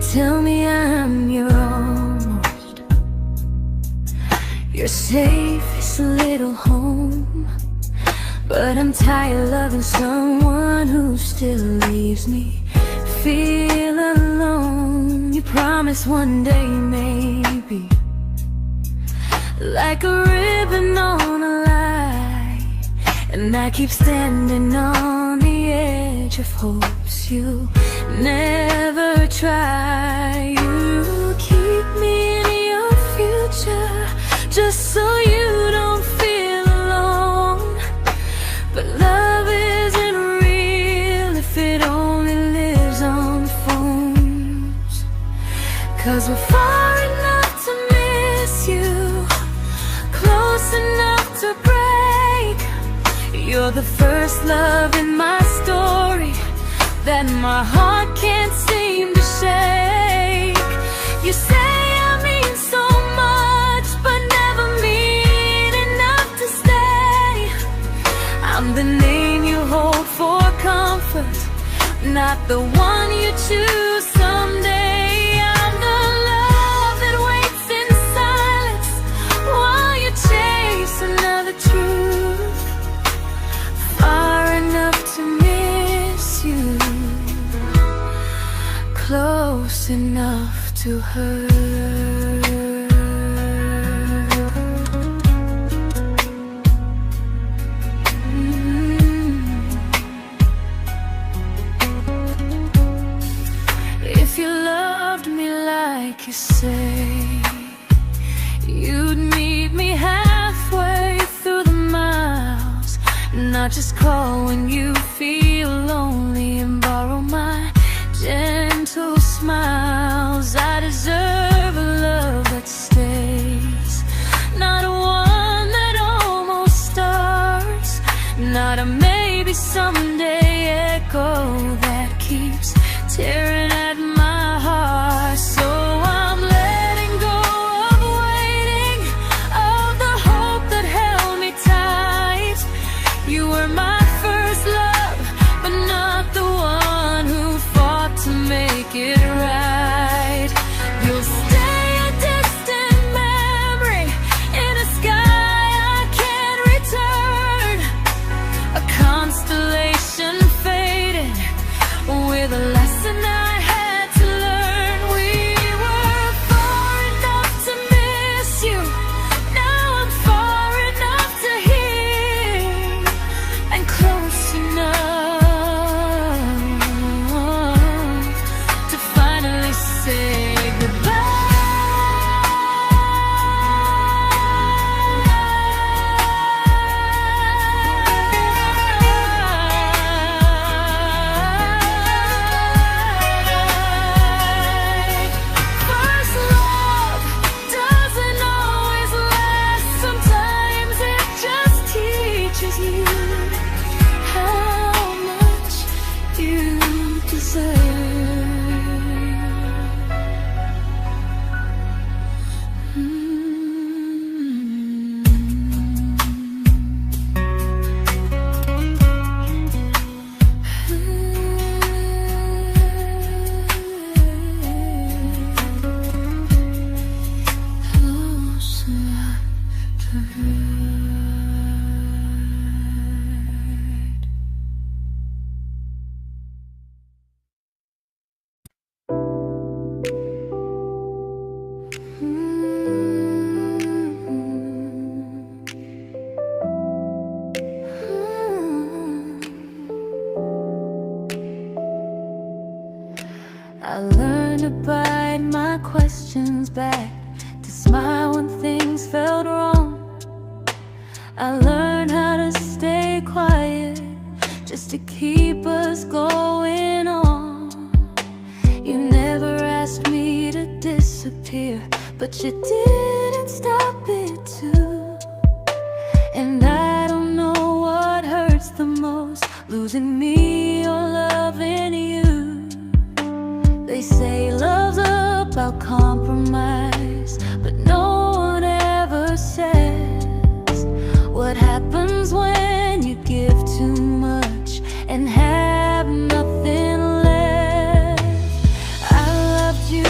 tell me I'm your almost, your safest little home. But I'm tired loving someone who still leaves me feel alone. You promise one day maybe, like a ribbon on a line, and I keep standing on the edge of hopes you never try. You keep me in your future just so you don't feel alone. But love isn't real if it only lives on phones. 'Cause we're far enough to miss you, close enough to break. You're the first love in my story that my heart can't seem to shake. You say I mean so much, but never mean enough to stay. I'm the name you hold for comfort, not the one you choose someday. I'm the love that waits in silence while you chase another truth. Far enough to miss you, close enough to hurt. If you loved me like you say, you'd meet me halfway through the miles, not just call when you feel lonely and borrow my gentle smiles. I deserve a love that stays, not a one that almost starts, not a maybe someday echo that keeps tearing at my heart. So I'm letting go of waiting, of the hope that held me tight. You were my first love, but not the one who fought to make it right. You'll stay a distant memory in a sky I can't return, a constellation faded with a lesson I had to learn. We were far enough to miss you, now I'm far enough to hear, and close enough to finally say goodbye. First love doesn't always last, sometimes it just teaches you how much you deserve. Close enough to hurt. I learned to bite my questions back, to smile when things felt wrong. I learned how to stay quiet just to keep us going on. You never asked me to disappear, but you didn't stop it too. And I don't know what hurts the most, losing me or loving you. They say love's about compromise, but no one ever says what happens when you give too much and have nothing left. I loved you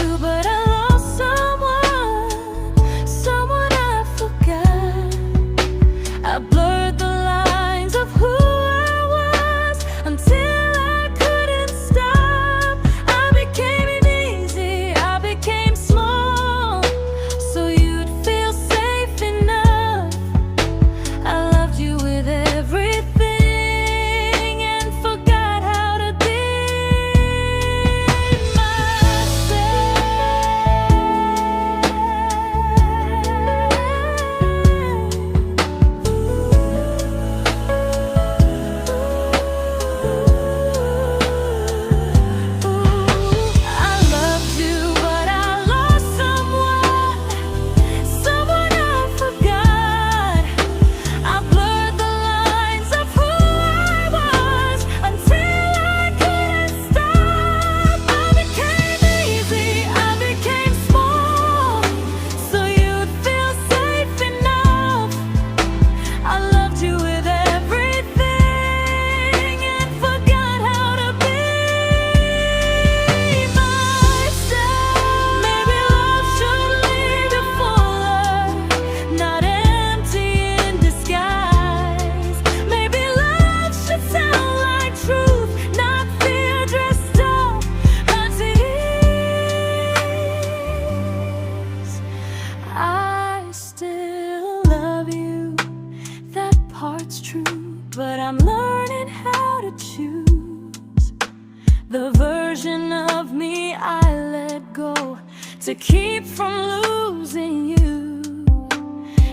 to keep from losing you.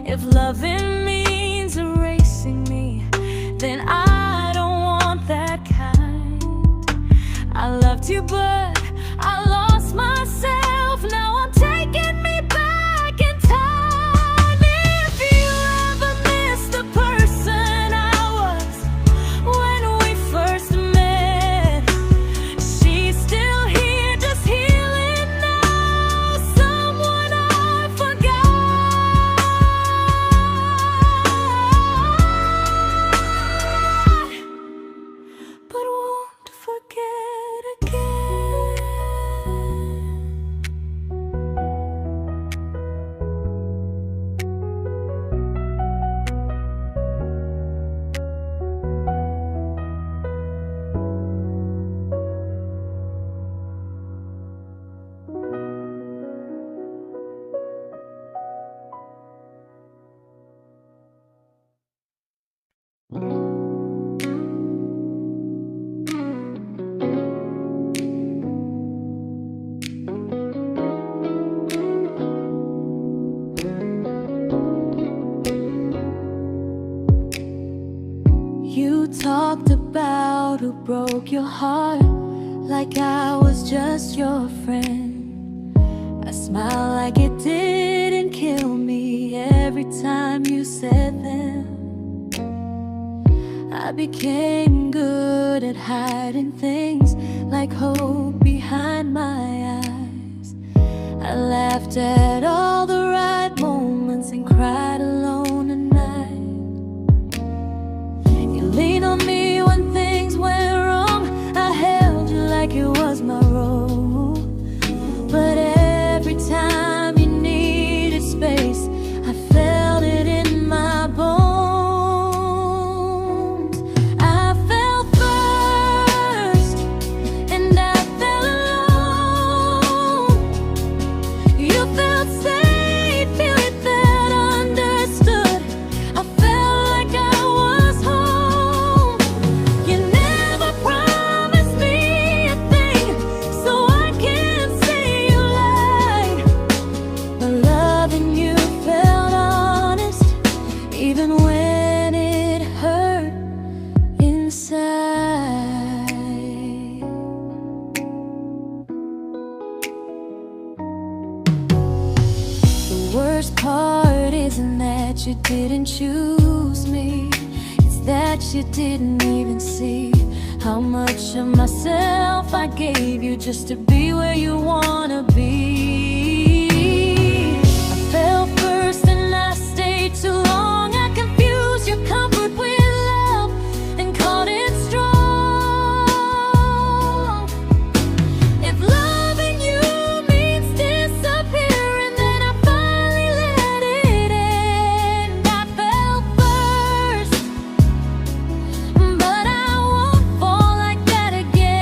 If loving means erasing me, then I don't want that kind. I loved you, but I lost myself. Now I'm taking me back in time. If you ever miss the person I was when we first met, she's still here, just healing now. Someone I forgot, but won't forget again. You talked about who broke your heart, like I was just your friend. I smiled like it didn't kill me every time you said them. I became good at hiding things like hope behind my eyes. I laughed at all the right moments and cried alone at night. You leaned on me when things went wrong. I held you like it was my role. But every time you needed space, I felt it in my bones. I fell first, and I fell alone. You felt safe, you felt understood. I felt like I was home. You never promised me a thing, so I can't say you lied. But loving you felt honest, even when it hurt inside. The worst part isn't that you didn't choose me, it's that you didn't even see how much of myself I gave you just to be where you wanna be. I fell first and I stayed too long. I confused your comfort with love and called it strong. If loving you means disappearing, then I finally let it end. I fell first, but I won't fall like that again.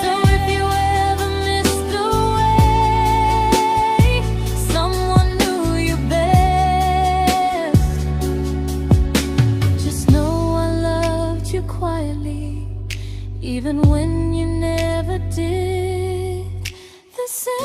So if you ever missed the way someone knew you best, just know I loved you quietly, even when you never did the same.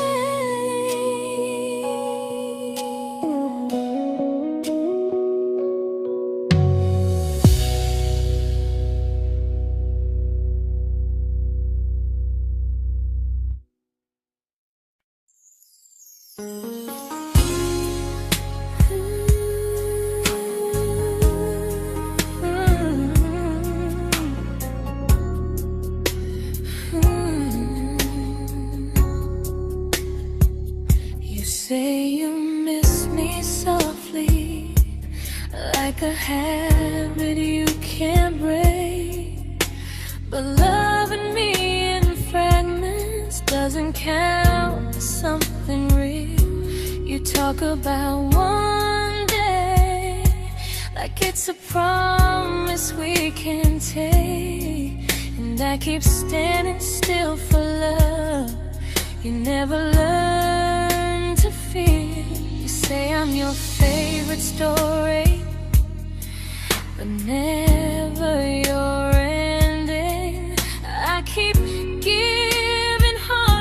You say you miss me softly, like a habit you can't break. But loving me in fragments doesn't count as something real. You talk about one day like it's a promise we can take, and I keep standing still for love. You never learn to feel. You say I'm your favorite story, but never your ending. I keep giving heart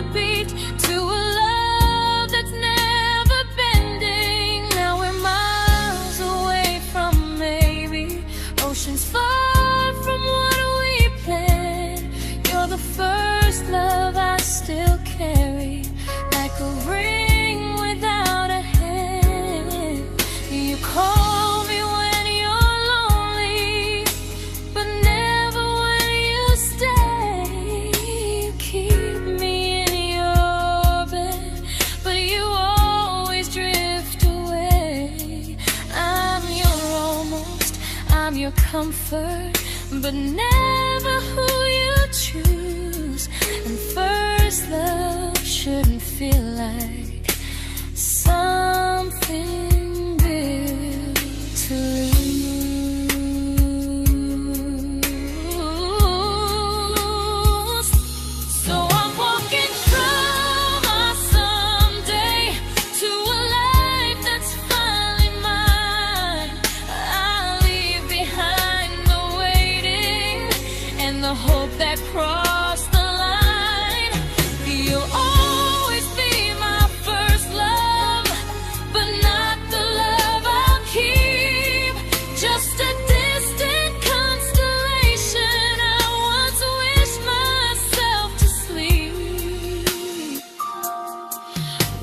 a ring without a hand. You call me when you're lonely, but never when you stay. You keep me in your bed, but you always drift away. I'm your almost, I'm your comfort, but never who you choose. And first love shouldn't feel like something built to lose. So I'm walking from our someday to a life that's finally mine. I'll leave behind the waiting and the hope that crossed the line. You'll always be my first love, but not the love I'll keep. Just a distant constellation I once wished myself to sleep.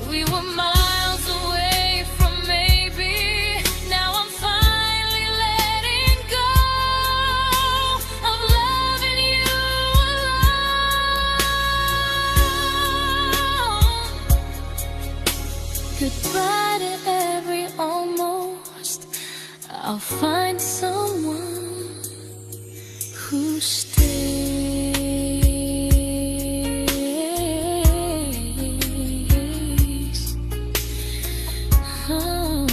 We were miles away from maybe. Now I'm finally letting go of loving you alone. Goodbye to every almost. I'll find someone who stays. Oh.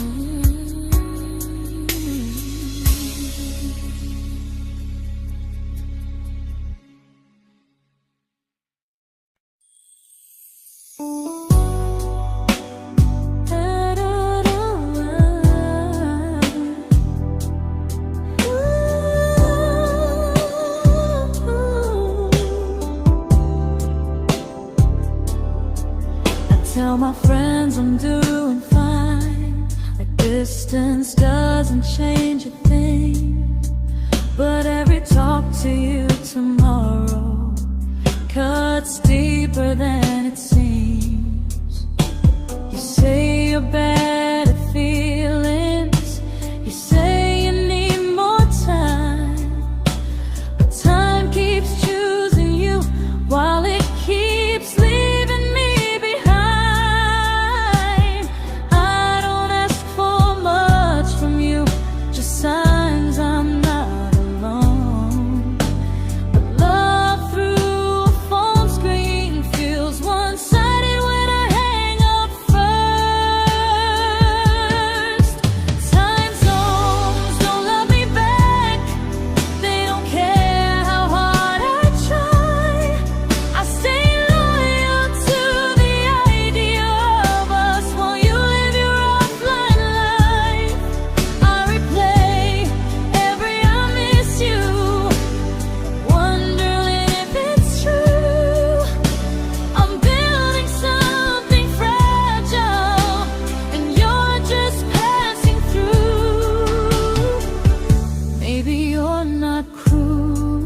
Tell my friends I'm doing fine, like distance doesn't change a thing. But every talk to you tomorrow cuts deeper than it seems. You say you're bad at feelings, you say you need more time, but time keeps choosing you while it keeps leaving me behind. I don't ask for much from you, just signs I'm not alone. But love through a phone screen feels one-sided when I hang up first. Time zones don't love me back, they don't care how hard I try. I stay loyal to the idea of us while you live your offline life. I replay every I miss you, wondering if it's true. I'm building something fragile, and you're just passing through. Maybe you're not cruel,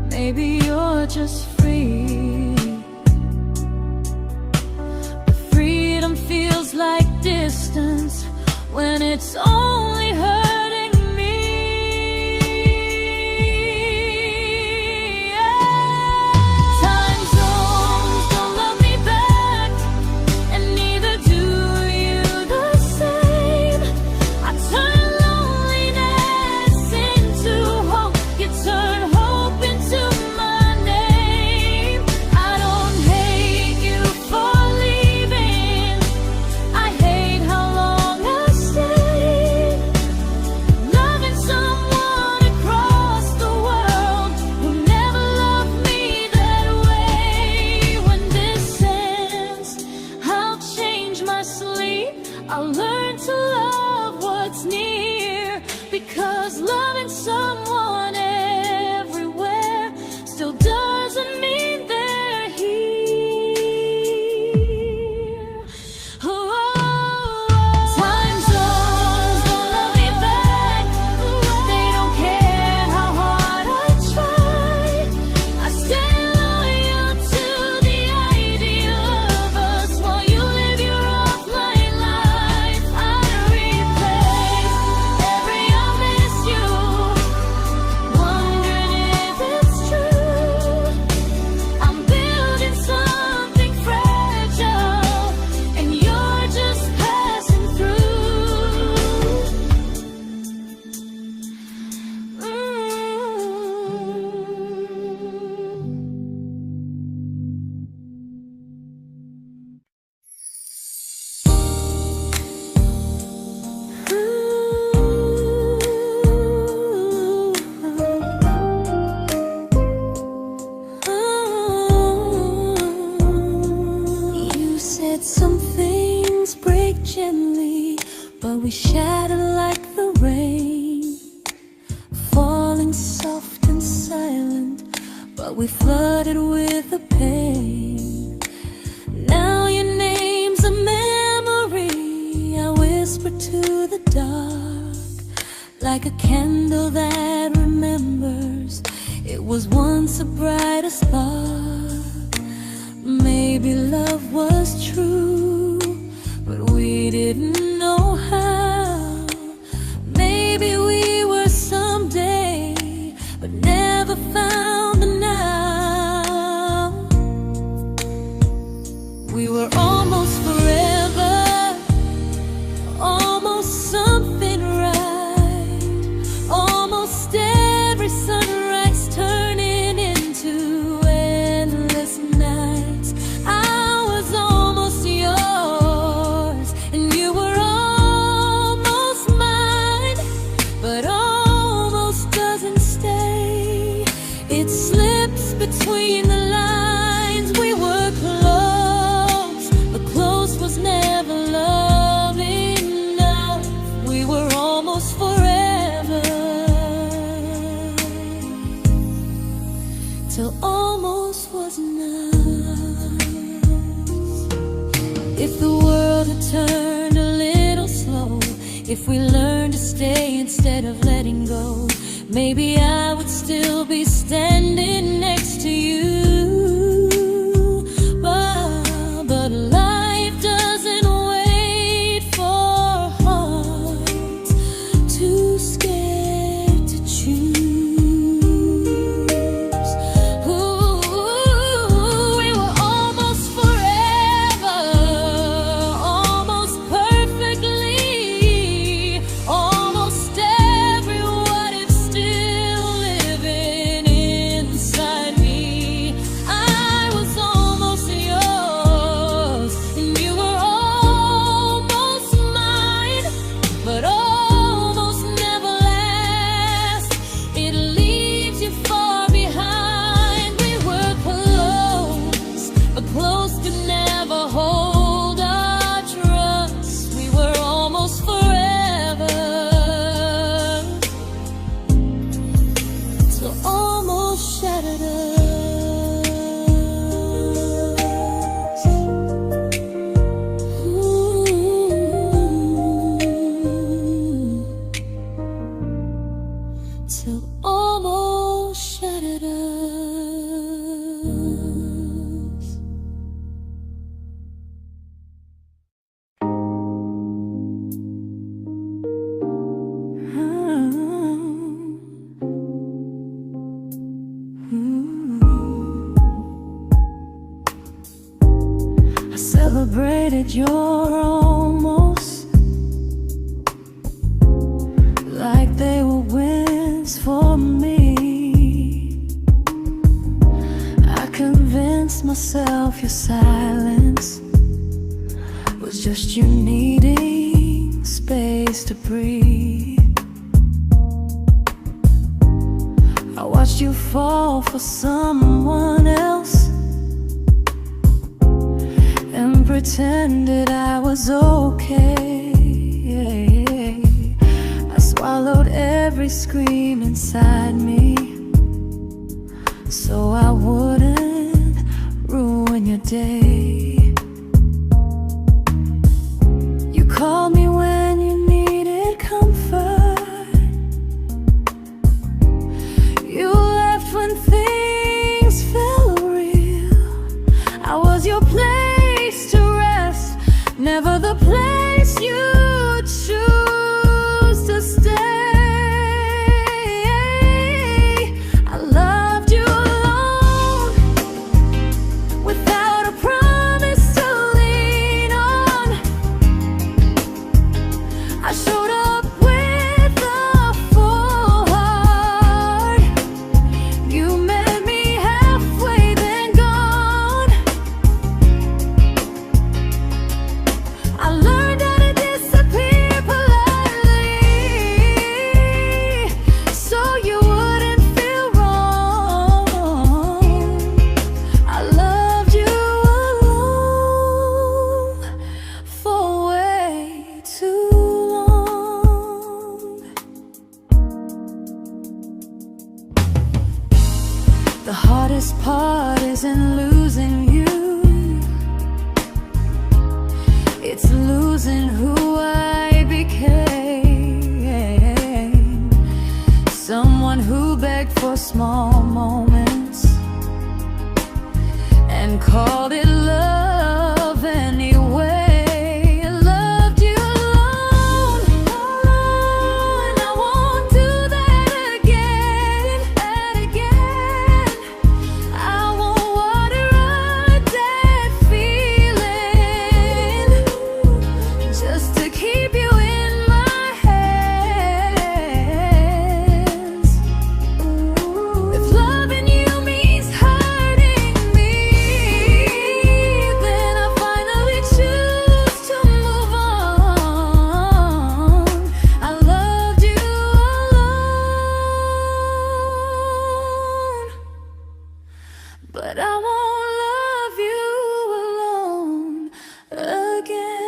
maybe you're just free. But freedom feels like distance when it's only hurting me. Time zones don't love me back, and neither do you the same. I turn loneliness into hope, you turn hope into my name. I don't hate you for leaving, I hate how long I stayed. we shattered like the rain, falling soft and silent, but we flooded with the pain. Now your name's a memory I whisper to the dark, like a candle that remembers it was once a brighter spark. Maybe love was true, but we didn't know how. Maybe we were someday, but never found the now. We were almost forever, almost something right, almost every sunrise turning into endless nights. I was almost yours, and you were almost mine, but almost doesn't stay. It slips between the lines. We were close, but close was never love enough. We were almost forever, till almost was enough. If the world had turned a little slow, if we learned to stay instead of letting go, maybe I would still be standing next to you. But life doesn't wait for hearts too scared to choose. Ooh, we were almost forever, almost perfectly, almost every what if still living inside me. I was almost yours, and you were almost mine, but almost never lasts. It leaves you far behind. We were close, but close could never hold our trust. We were almost forever, till almost shattered us. Ooh, till almost shattered us. I celebrated your almost like they were wins for me. I convinced myself your silence was just you needing space to breathe. I watched you fall for someone else and pretended I was okay. I swallowed every scream inside me so I wouldn't ruin your day. You called me when you needed comfort. You left when things felt real. I was your place to rest, never the place you choose to stay. I loved you long part isn't losing you, it's losing who I became. Someone who begged for small moments and called it love anyway. Loved you alone, alone. I won't do that again, I won't water a dead feeling just to keep you in my hands. If loving you means hurting me, then I finally choose to move on. I loved you alone, but I won't love you alone again.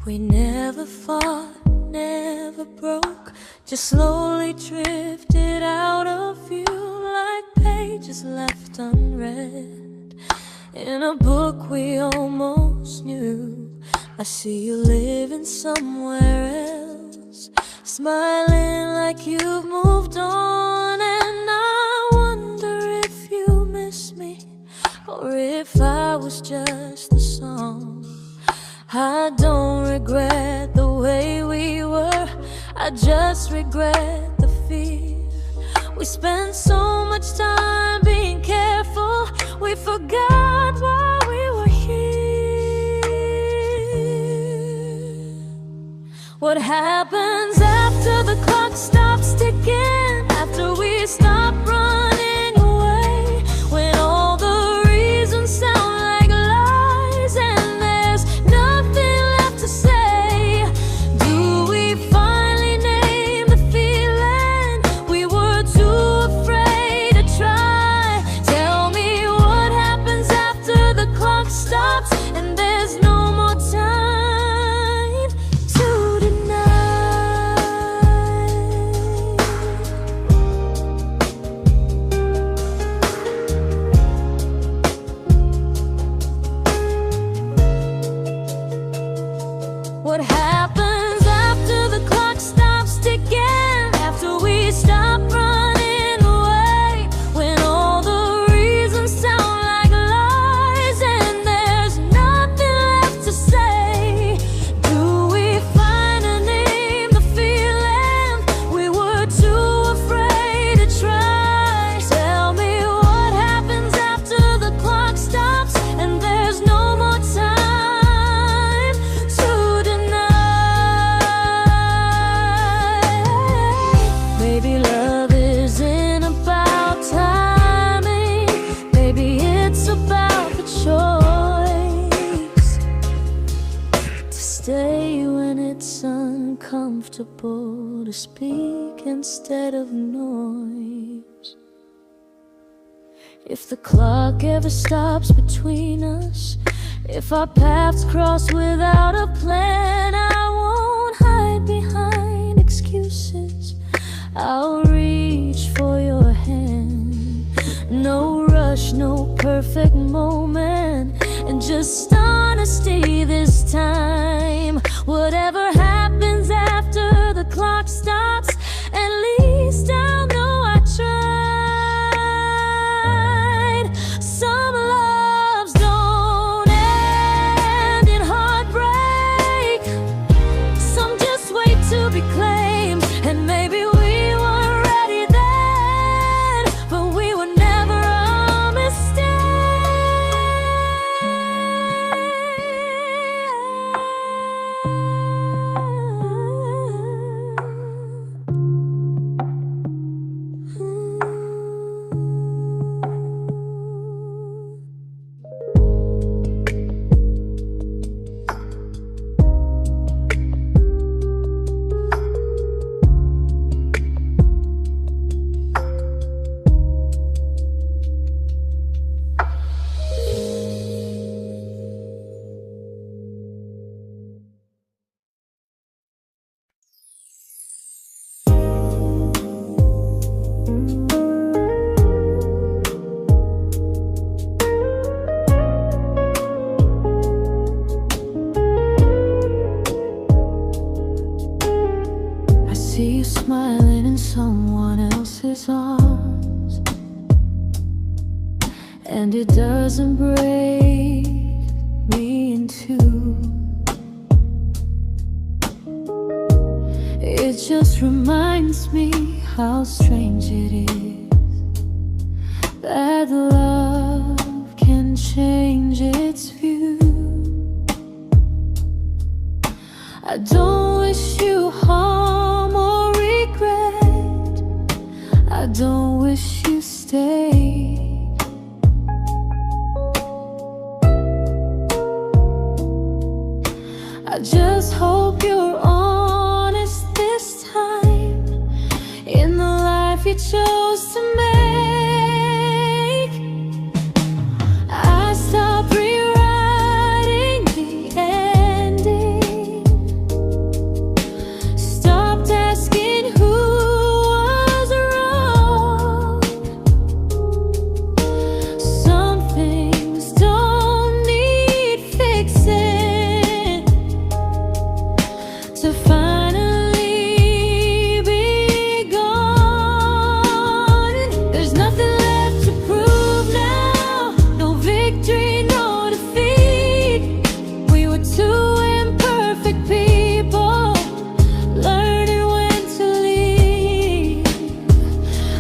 We never fought, never broke, just slowly drifted out of view like pages left unread in a book we almost knew. I see you living somewhere else, smiling like you've moved on, and I wonder if you miss me or if I was just the song. I don't regret the way we were, I just regret the fear. We spent so much time being careful, we forgot why we were here. What happens after the clock stops ticking, after we stop running away, when all the reasons sound like lies and there's nothing left to say? Do we finally name the feeling we were too afraid to try? Tell me what happens after the clock stops and there's no more time to deny. What happens after the clock stops ticking, after we stop running away, when all the reasons sound like lies and there's nothing left to say? Do we finally name the feeling we were too afraid to try? Tell me what happens after the clock stops and there's no more time to deny. Maybe love isn't about timing, maybe it's about the choice to stay when it's uncomfortable, to speak instead of noise. If the clock ever stops between us, if our paths cross without a plan, I won't hide behind excuses, I'll reach for your hand. No rush, no perfect moment, and just honesty this time. Whatever happens after the clock stops, at least I'll know I tried. Some loves don't end in heartbreak, some just wait to be claimed, and maybe we weren't ready then, but we were never a mistake. and it doesn't break me in two. It just reminds me how strange it is that love can change its view. I don't wish you harm or regret. I don't wish you stayed. I just hope you're honest this time in the life you chose to make. I stopped rewriting the ending, stopped asking who was wrong. Some things don't need fixing to finally be gone. There's nothing left to prove now, no victory, no defeat. We were two imperfect people, learning when to leave.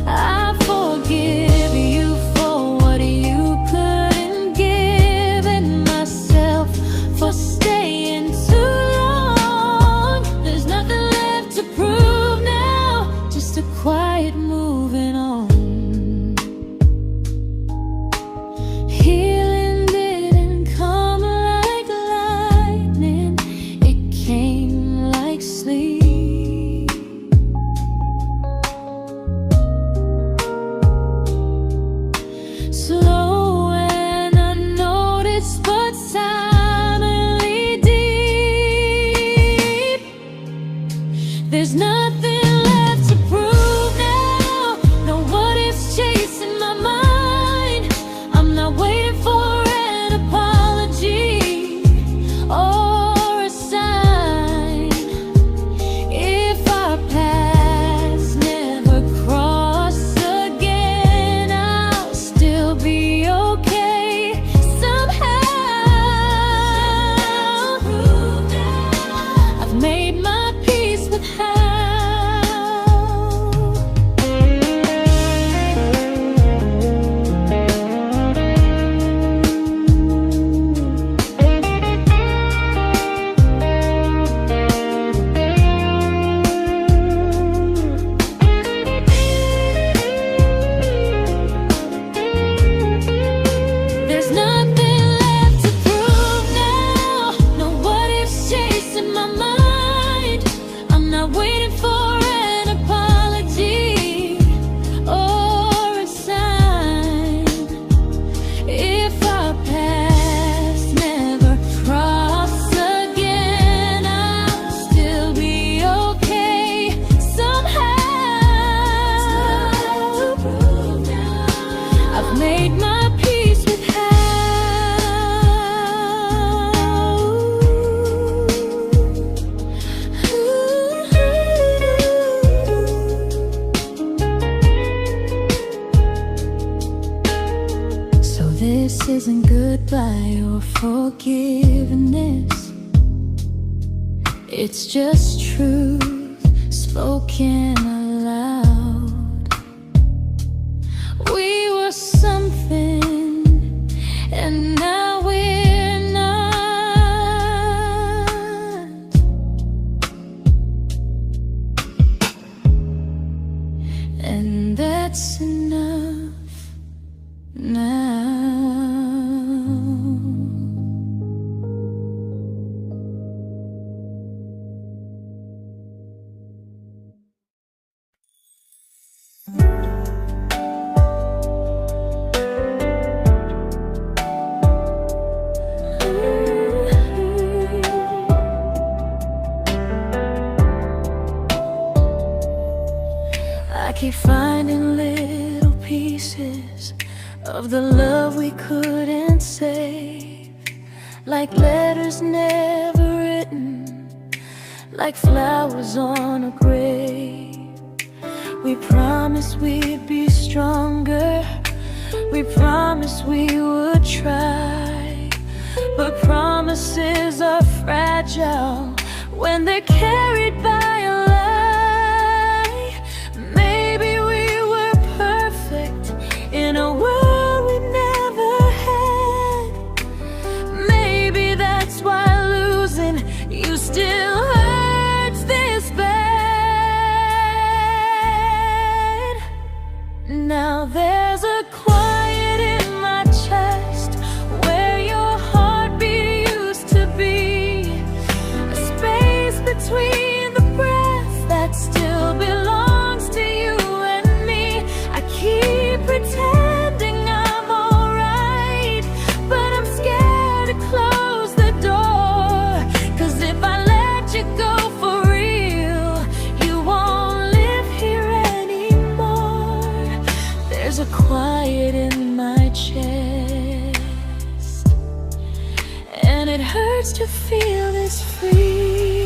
I forgive you for what you couldn't give, and myself for staying too long. There's nothing left to prove now, just a quiet moving on. Healing didn't come like lightning, it came like sleep. Slow and unnoticed, but silently deep. There's nothing left to prove now, no what ifs chasing my mind. I'm not waiting for an apology or a sign. If our paths never cross again, I'll still be okay somehow. I've made my peace with how. There's nothing left to prove now, no what ifs chasing my mind. I'm not waiting for an apology or a sign. If our paths never cross again, I'll still be okay somehow. I've made my peace with how. So this isn't goodbye or forgiveness, it's just truth spoken aloud. We were something, and now we're not. And that's enough now. I keep finding little pieces of the love we couldn't save, like letters never written, like flowers on a grave. We promised we'd be stronger, We promised we would try, but promises are fragile when they're carried by a lie. Maybe we were perfect in a world we never had. Maybe that's why losing you still hurts this bad. Now there's a quiet in my chest where your heartbeat used to be, a space between the breath that still belongs to you and me. I keep pretending I'm alright, but I'm scared to close the door, 'cause if I let you go for real, you won't live here anymore. There's a quiet in my chest, and it hurts to feel this free.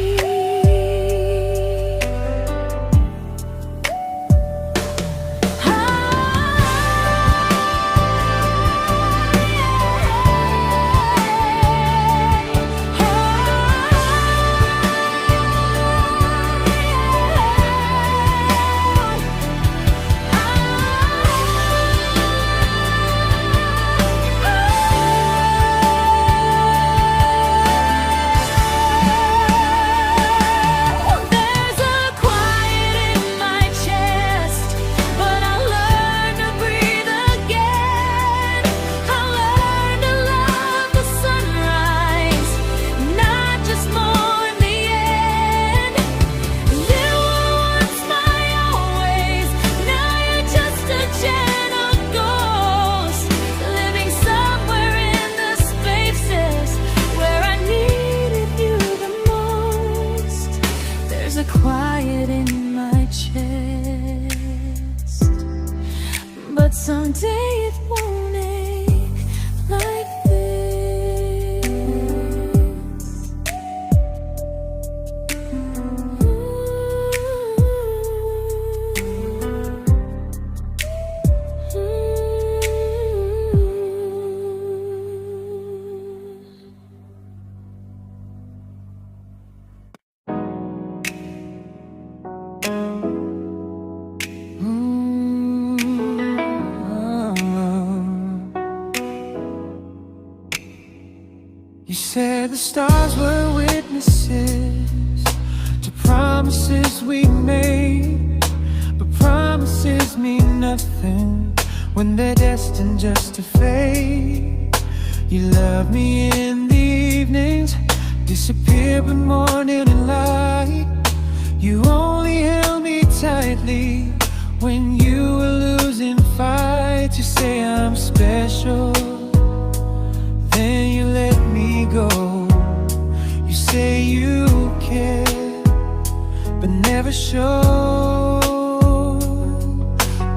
There's a quiet in my chest, but someday it won't ache like this. You said the stars were witnesses to promises we made, but promises mean nothing when they're destined just to fade. You love me in the evenings, disappear when morning and light. You only held me tightly when you were losing fights. You say I'm special, then you let me go. You say you care, but never show,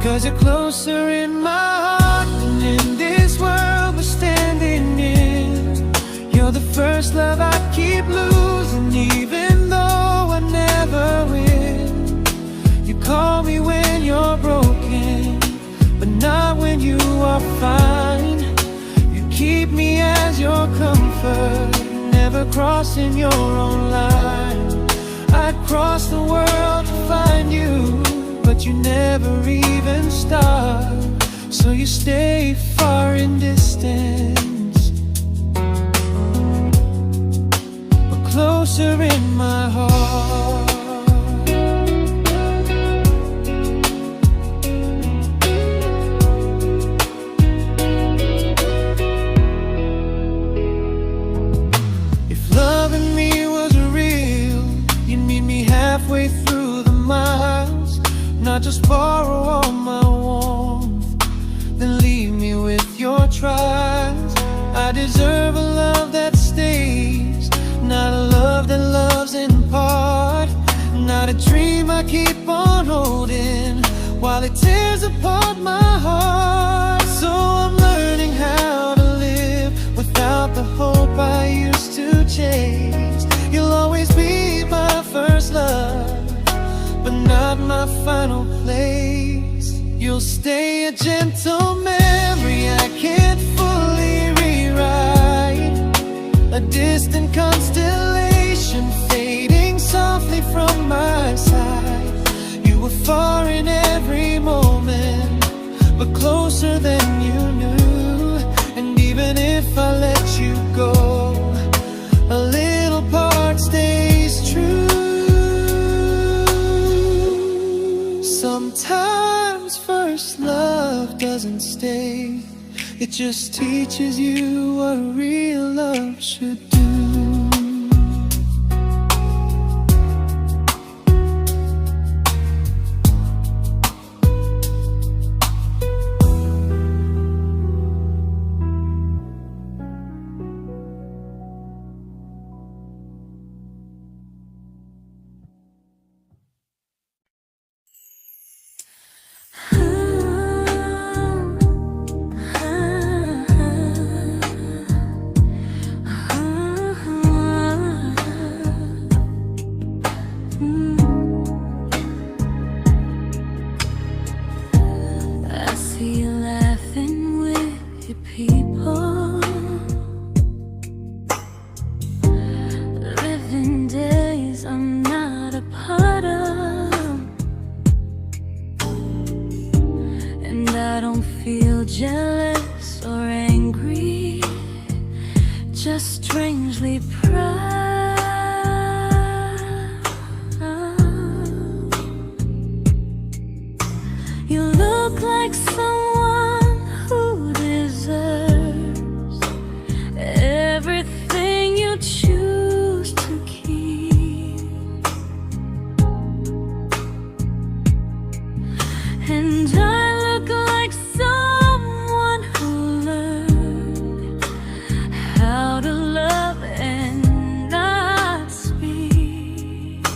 'cause you're closer in my heart than in this world we're standing in. You're the first love I keep losing, even though I never win. You call me when you're broken, but not when you are fine. Keep me as your comfort, never crossing your own line. I'd cross the world to find you, but you never even start. So you stay far in distance, but closer in my heart. Halfway through the miles, not just borrow all my warmth, then leave me with your trials. I deserve a love that stays, not a love that loves in part, not a dream I keep on holding while it tears apart my heart. So I'm learning how to live without the hope I used to chase. You'll always be my first love, but not my final place. You'll stay a gentle memory mistake. It just teaches you what real love should do. Jealous or angry, just strangely proud. You look like someone who deserves everything you choose to keep, and I look like someone who learned how to love and not speak.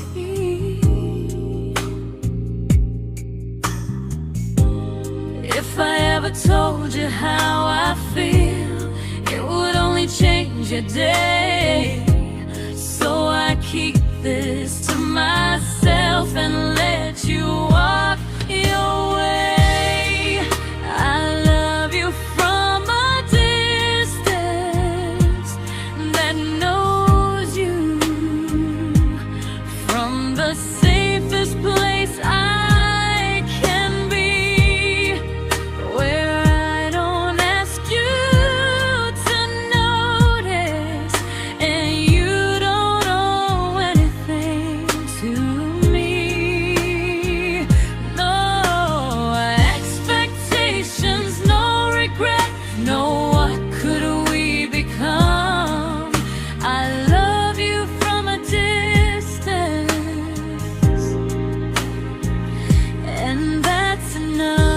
If I ever told you how I feel, it would only change your day. So I keep this to myself and let you walk your way. I love you from a distance that knows you, from the safest place I can be, where I don't ask you to notice and you don't owe anything to me. No expectations, no regret, no what could we become. I love you from a distance, and that's enough.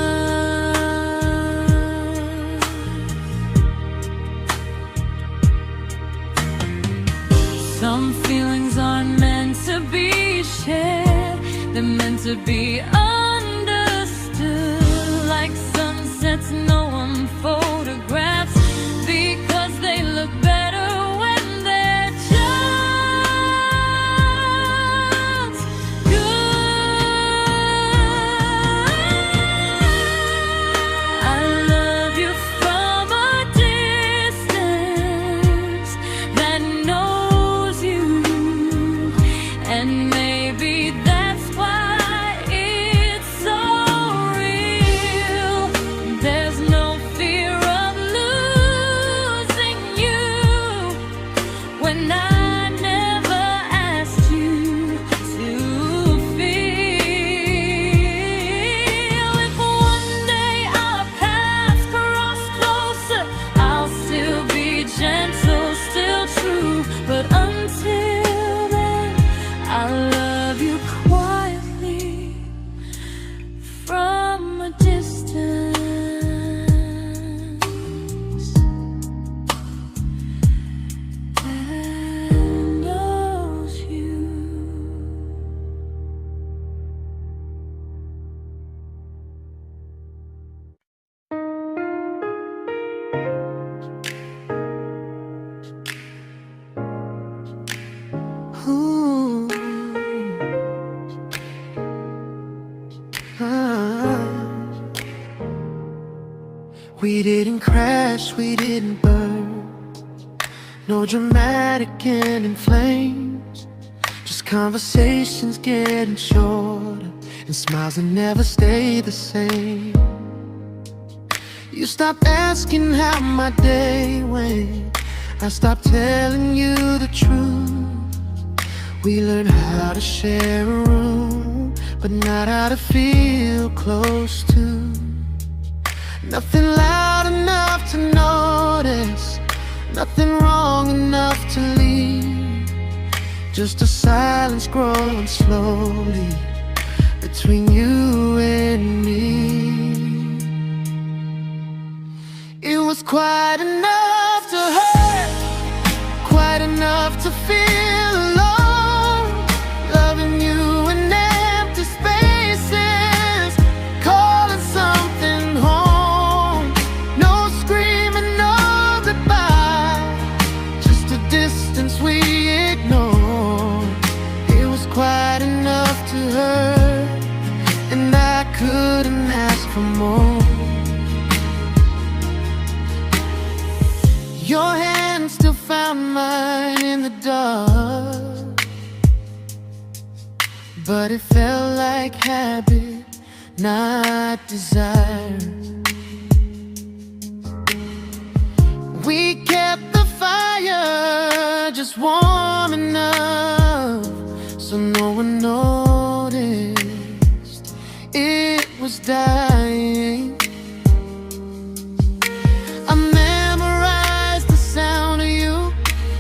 Some feelings aren't meant to be shared, they're meant to be understood, like sunsets no one photographs, because they look better when they're just good. I love you from a distance that knows you, and maybe that's why it's so real. There's no fear of losing you when I never asked you to feel. If one day our paths cross closer, I'll still be gentle, still true, but until then, I love you quietly from a distance that knows you. Ooh. Ah. We didn't crash, we didn't burn, no dramatic end in flames, just conversations getting shorter and smiles that never stay the same. You stopped asking how my day went, I stopped telling you the truth. We learned how to share a room, but not how to feel close to. Nothing loud enough to notice, nothing wrong enough to leave. Just a silence growing slowly between you and me. It was quite enough to hurt, quite enough to feel alone. Loving you in empty spaces, calling something home. No screaming, no goodbye, just a distance we ignored. It was quite enough to hurt, and I couldn't ask for more. Your hand still found mine in the dark, but it felt like habit, not desire. We kept the fire just warm enough so no one noticed it was dying. I memorized the sound of you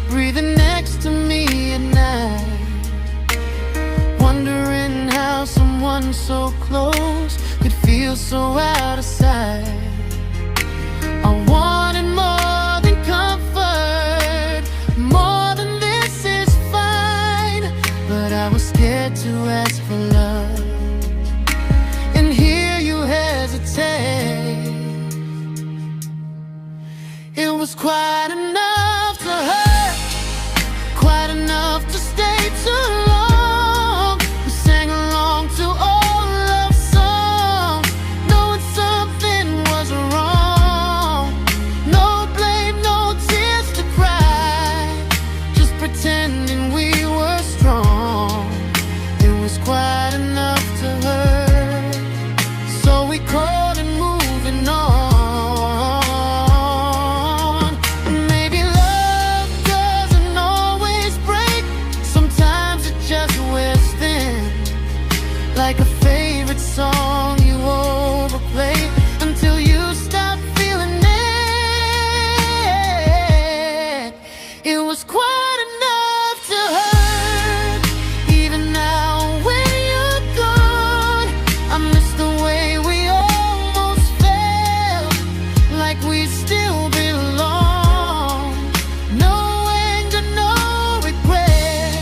breathing next to me at night, wondering how someone so close could feel so out of sight. I wanted more than comfort, more than this is fine, but I was scared to ask for love and hear you hesitate. It was quite enough to hurt, quite enough to stay too long. We sang along to old love songs, knowing something was wrong. No blame, no tears to cry, just pretending we were strong. It was quite enough to hurt, so we called and moving on. Maybe love doesn't always break, sometimes it just wears thin, like a favorite song you overplay until you stop feeling it. It was quite enough to hurt, even now when you're gone. I miss the way we almost felt, like we still belong. No anger, no regret,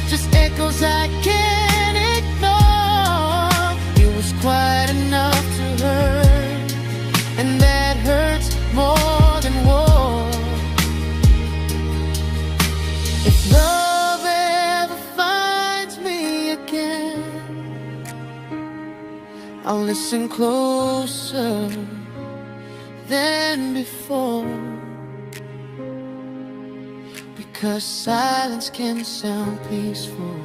just echoes I can't ignore. It was quite enough to hurt, and that hurts more than war. If love ever finds me again, I'll listen closer than before, because silence can sound peaceful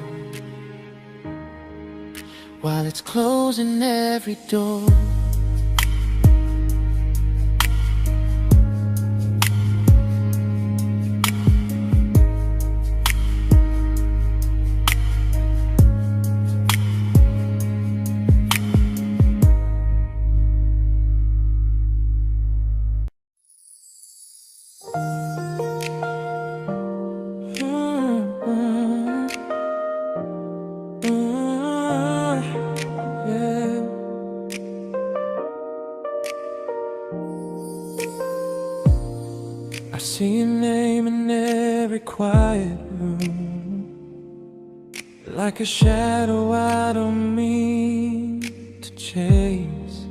while it's closing every door. I see your name in every quiet room, like a shadow I don't mean to chase.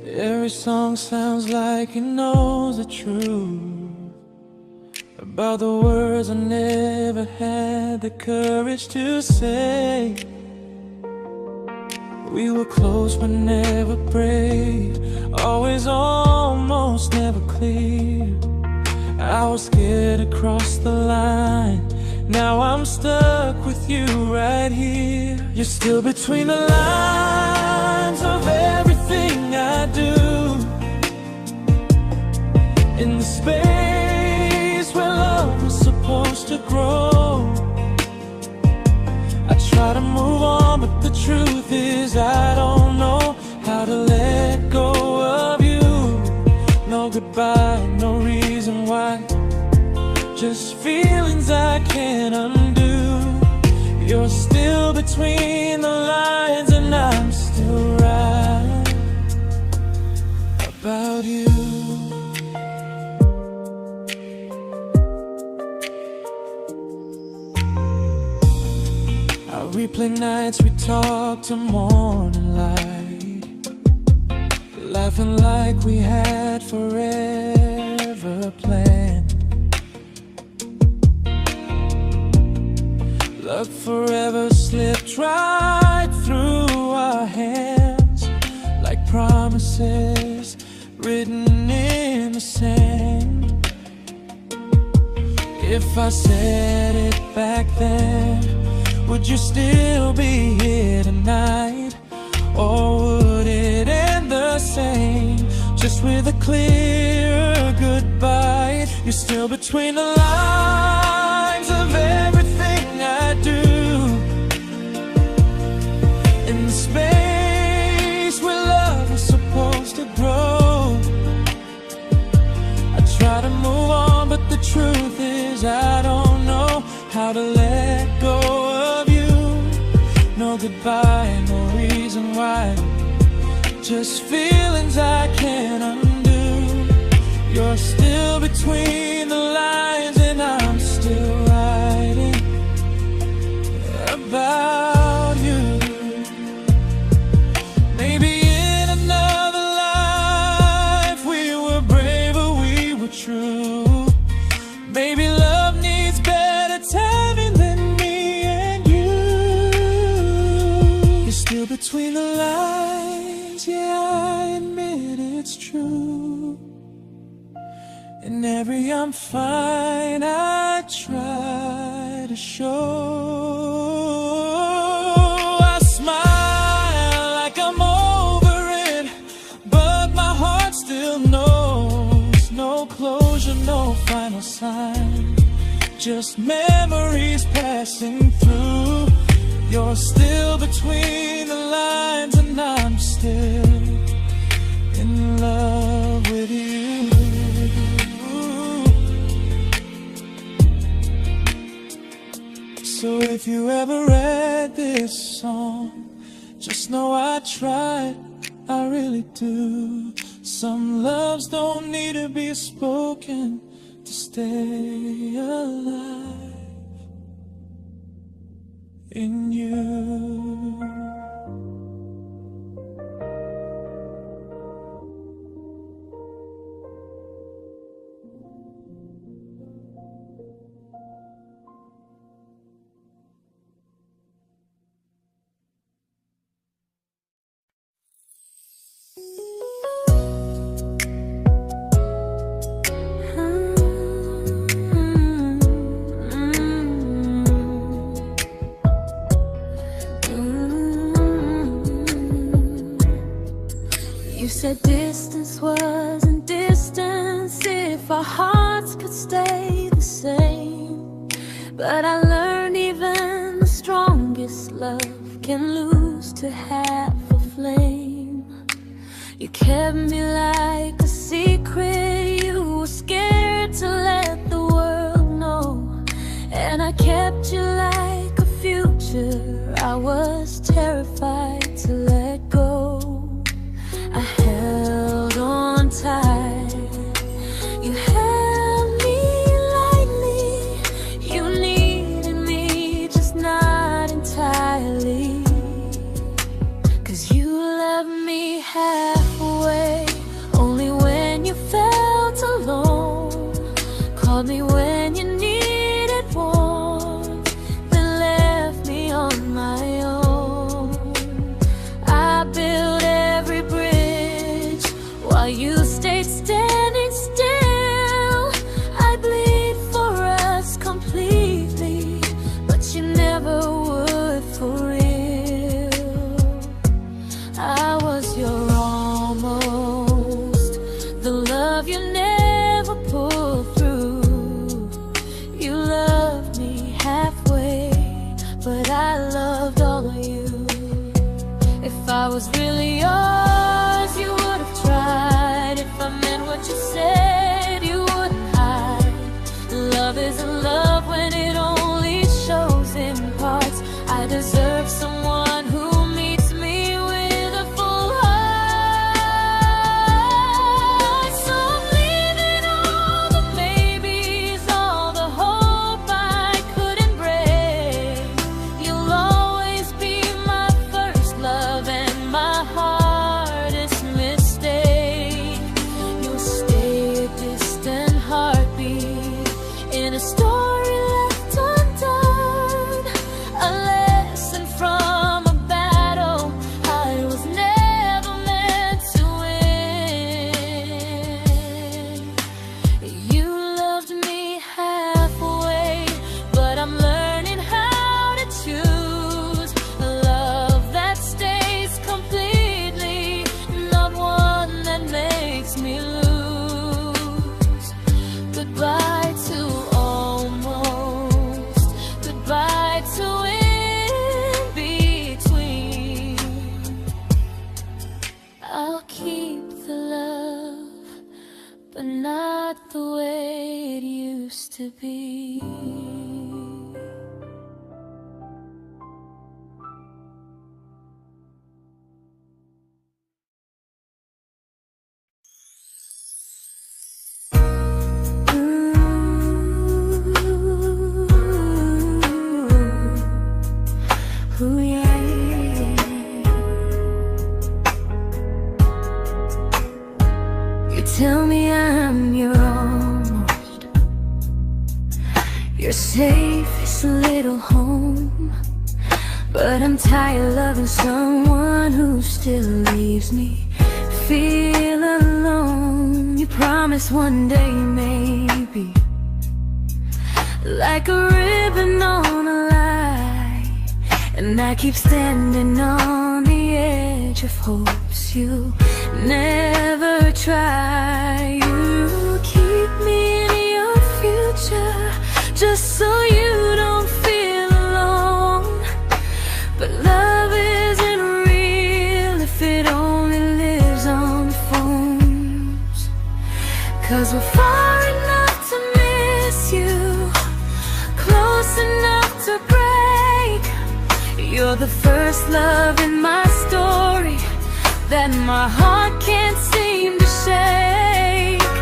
Every song sounds like it knows the truth about the words I never had the courage to say. We were close but never brave, always almost never clear. I was scared to cross the line, now I'm stuck with you right here. You're still between the lines of everything I do, in the space where love was supposed to grow. I try to move on, but the truth is I don't know between the lines, and I'm still right about you. I replay nights we talk to morning light, laughing like we had forever planned. Love forever slipped right through our hands, like promises written in the sand. If I said it back then, would you still be here tonight? Or would it end the same, just with a clear goodbye? You're still between the lines of everything I do, in the space where love is supposed to grow. I try to move on, but the truth is I don't know how to let go of you. No goodbye, no reason why, just feelings I can't undo. You're still between the lines, and I'm still writing about you. Maybe in another life we were braver, we were true. Maybe love needs better timing than me and you. You're still between the lines, yeah, I admit it's true. In every I'm fine I try to show. I smile like I'm over it, but my heart still knows. No closure, no final sign, just memories passing through. You're still between the lines, and I'm still in love with you. So if you ever read this song, just know I tried, I really do. Some loves don't need to be spoken to stay alive in you. You said distance wasn't distance if our hearts could stay the same. But I learned even the strongest love can lose to half a flame. You kept me like a secret, you were scared to let the world know. And I kept you like a future, I was terrified to let go. I held on tight, you held me lightly. You needed me, just not entirely. 'Cause you loved me halfway, only when you felt alone. Called me when you needed warmth, then left me on my own. I built every bridge while you stayed standing still. I bleed for us completely, but you never would for real. I was your almost, the love you never pulled through. You loved me halfway, but I loved all of you. If I was really yours, you would have tried. If I meant what you said, you wouldn't hide. Love isn't love when it only shows in parts. I deserve someone but not the way it used to be. Ooh, yeah, yeah. You tell me I'm your almost, your safest little home, but I'm tired loving someone who still leaves me feel alone. You promise one day maybe, like a ribbon on a line, and I keep standing on the edge of hopes you never try. You keep me in your future just so you don't feel alone. But love isn't real if it only lives on phones. 'Cause we're far enough to miss you, close enough to break. You're the first love in my story that my heart can't seem to shake.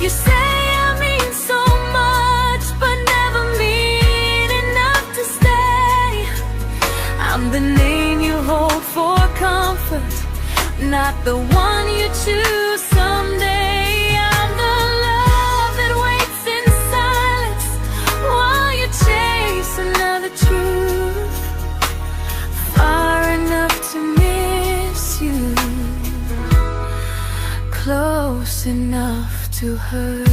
You say I mean so much, but never mean enough to stay. I'm the name you hold for comfort, not the one you choose someday. I'm the love that waits in silence while you chase another truth. Far enough to miss you, close enough to hurt.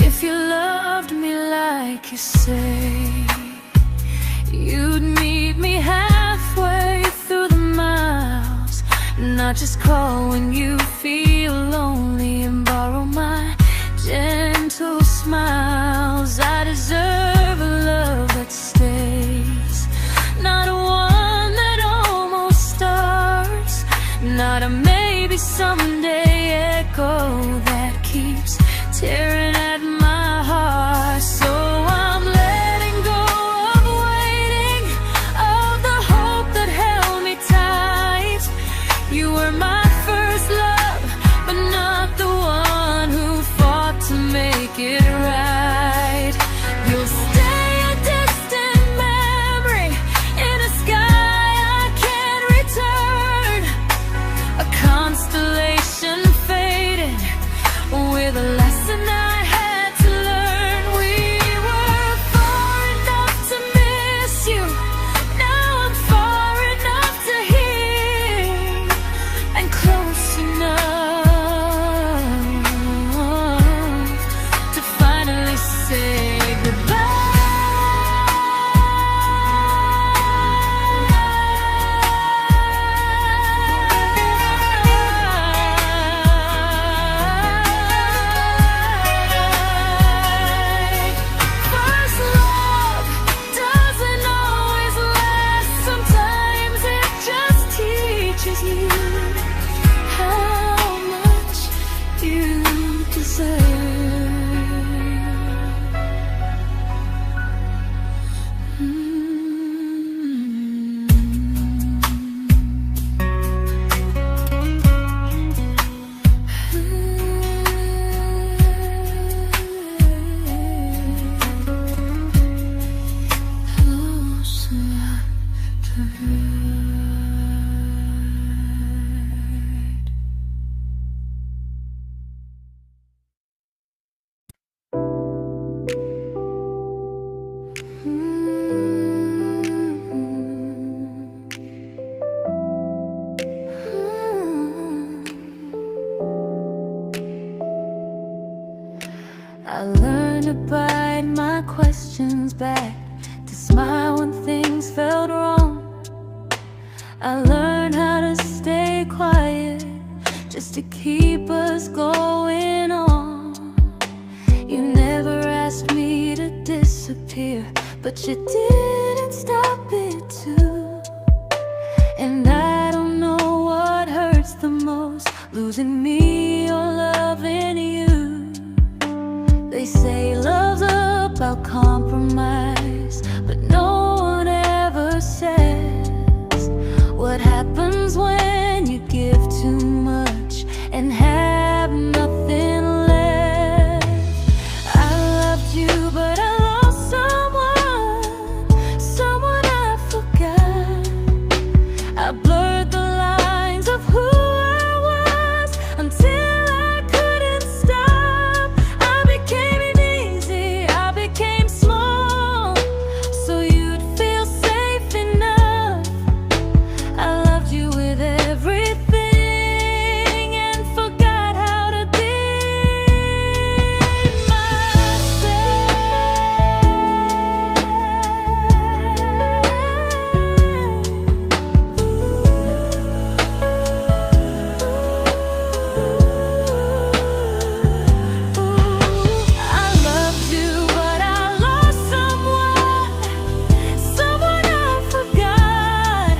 If you loved me like you say, you'd meet me halfway through the miles, not just call when you feel lonely and borrow my gentle smiles. I deserve a love that stays, not one that almost starts, not a maybe someday echo that keeps tearing at my heart. So I'm letting go of waiting, of the hope that held me tight. You were my first love, but not the one who fought to make it right. You'll stay a distant memory in a sky I can't return, a constellation fading with a lesson I had to learn. We were far enough to miss you, now I'm far enough to hear, and close enough to finally say goodbye. First love doesn't always last, sometimes it just teaches you how much you deserve. Close enough to hurt. I learned to bite my questions back, to smile when things felt wrong. I learned how to stay quiet just to keep us going on. You never asked me to disappear, but you didn't stop it too. And I don't know what hurts the most, losing me or loving you. They say love's about compromise, but no one ever says what happens when you give too much and have nothing left. I loved you, but I lost someone I forgot. I blurred the lines of who I was until I couldn't stop. I became easy, I became small, so you'd feel safe enough. I loved you with everything and forgot how to be I loved you, but I lost someone I forgot.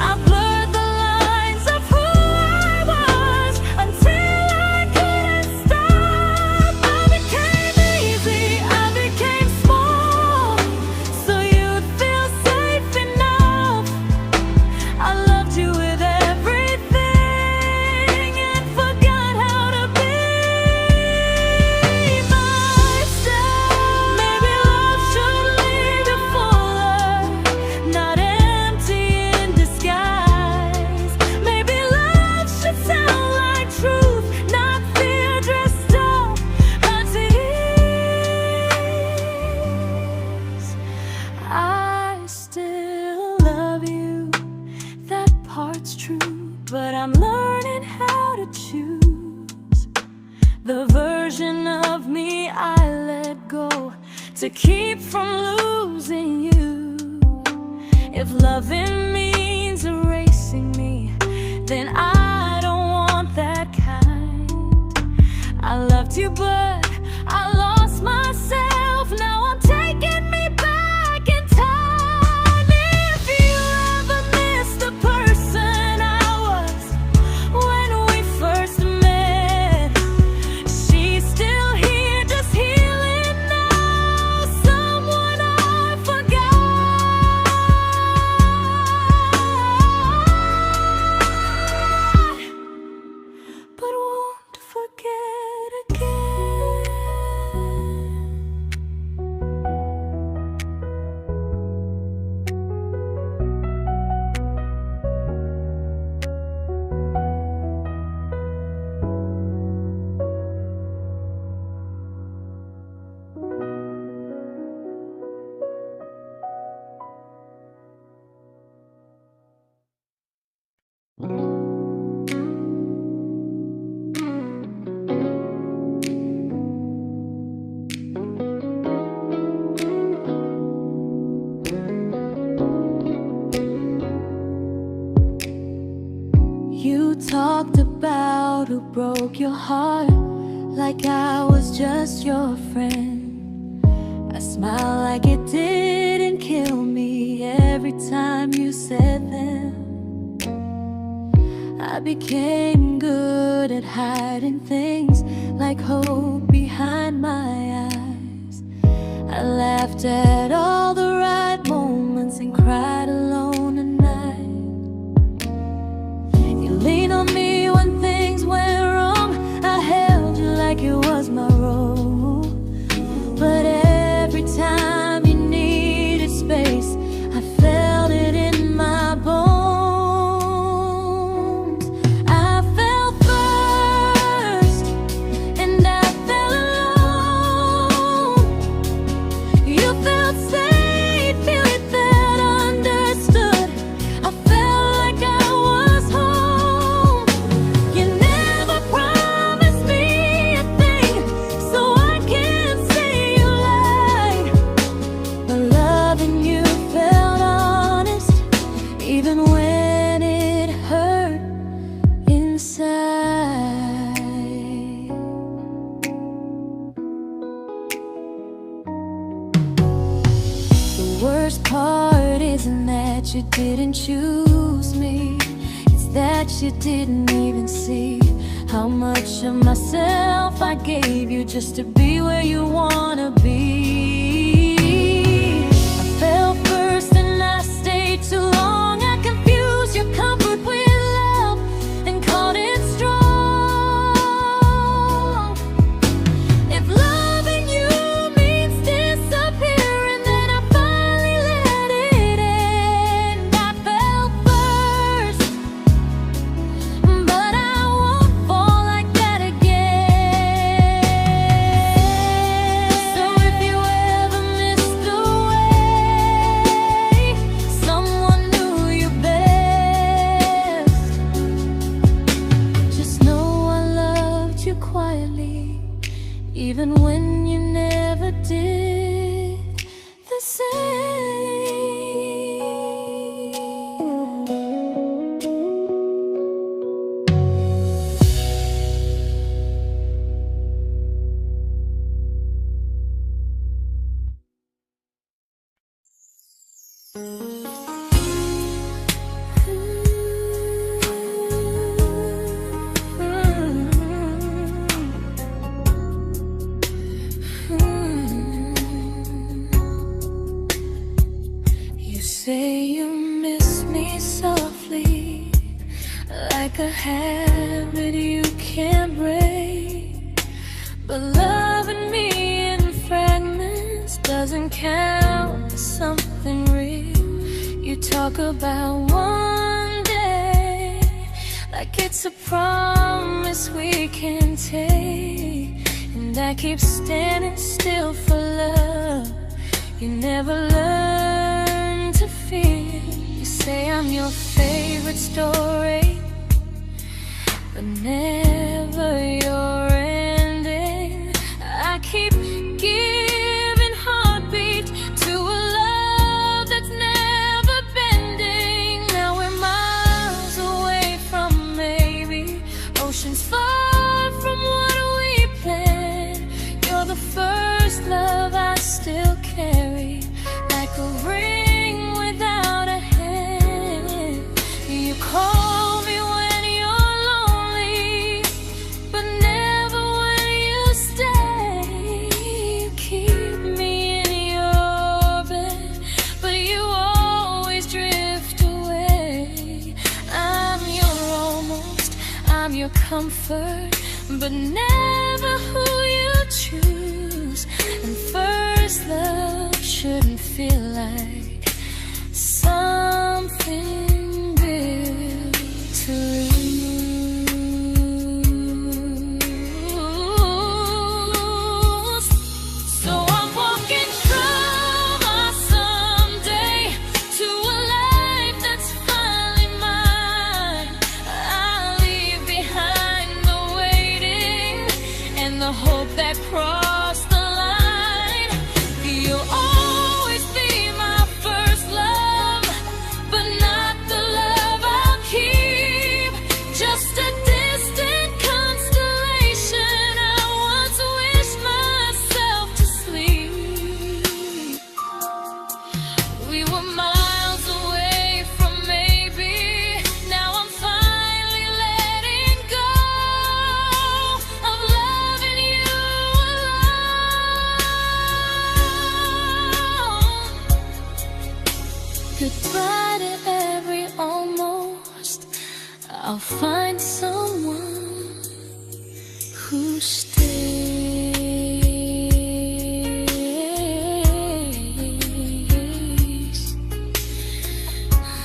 I blurred the lines of who I was until I couldn't stop. I became easy, I became small, so you'd feel safe enough. I loved you with everything and forgot how to be myself. Maybe love should leave you fuller, not empty in disguise. Maybe love should sound like truth, not fear dressed up as ease. I still love you, that part's true, but I'm learning how to choose the version of me I let go to keep from losing you. If loving means erasing me, then I don't want that kind. I loved you, but I lost myself. Now I'm taking me back in time. If you ever miss the person I was when we first met, she's still here, just healing now. Someone I forgot, but won't forget again. You talked about who broke your heart, like I was just your friend. I smile like it didn't kill me every time you said them. I became good at hiding things like hope behind my eyes. I laughed at all the right moments and cried alone at night. You leaned on me when things went wrong. I held you like it was my role. But every time you needed space, I felt it in my bones. I fell first, and I fell alone. You felt safe. worst part isn't that you didn't choose me, it's that you didn't even see how much of myself I gave you just to be where you wanna be. I fell first and I stayed too long. I confused your comfort with love and called it strong. If loving you means disappearing, then I finally let it end. I fell first, but I won't fall like that again. So if you ever missed the way someone knew you best, just know I loved you quietly, even when you never did the same. You say you miss me softly, like a habit you can't break. But loving me in fragments doesn't count as something real. You talk about one day like it's a promise we can take, and I keep standing still for love. You never learn to feel. You say I'm your favorite story, but never your ending. I keep giving heartbeat to a love that's never bending. Now we're miles away from maybe oceans far from what we planned. You're the first love I still carry, like a ring without a hand. You call me when you're lonely, but never when you stay. You keep me in your bed, but you always drift away. I'm your almost, I'm your comfort, but never who you choose. And first love shouldn't feel like something built to lose. So I'm walking through my someday to a life that's finally mine. I'll leave behind the waiting and the hope that crossed the line. You'll always be my first love, but not the love I'll keep. Just a distant constellation I once wished myself to sleep. We were miles away from maybe. Now I'm finally letting go of loving you alone. Goodbye to every almost. I'll find someone who stays.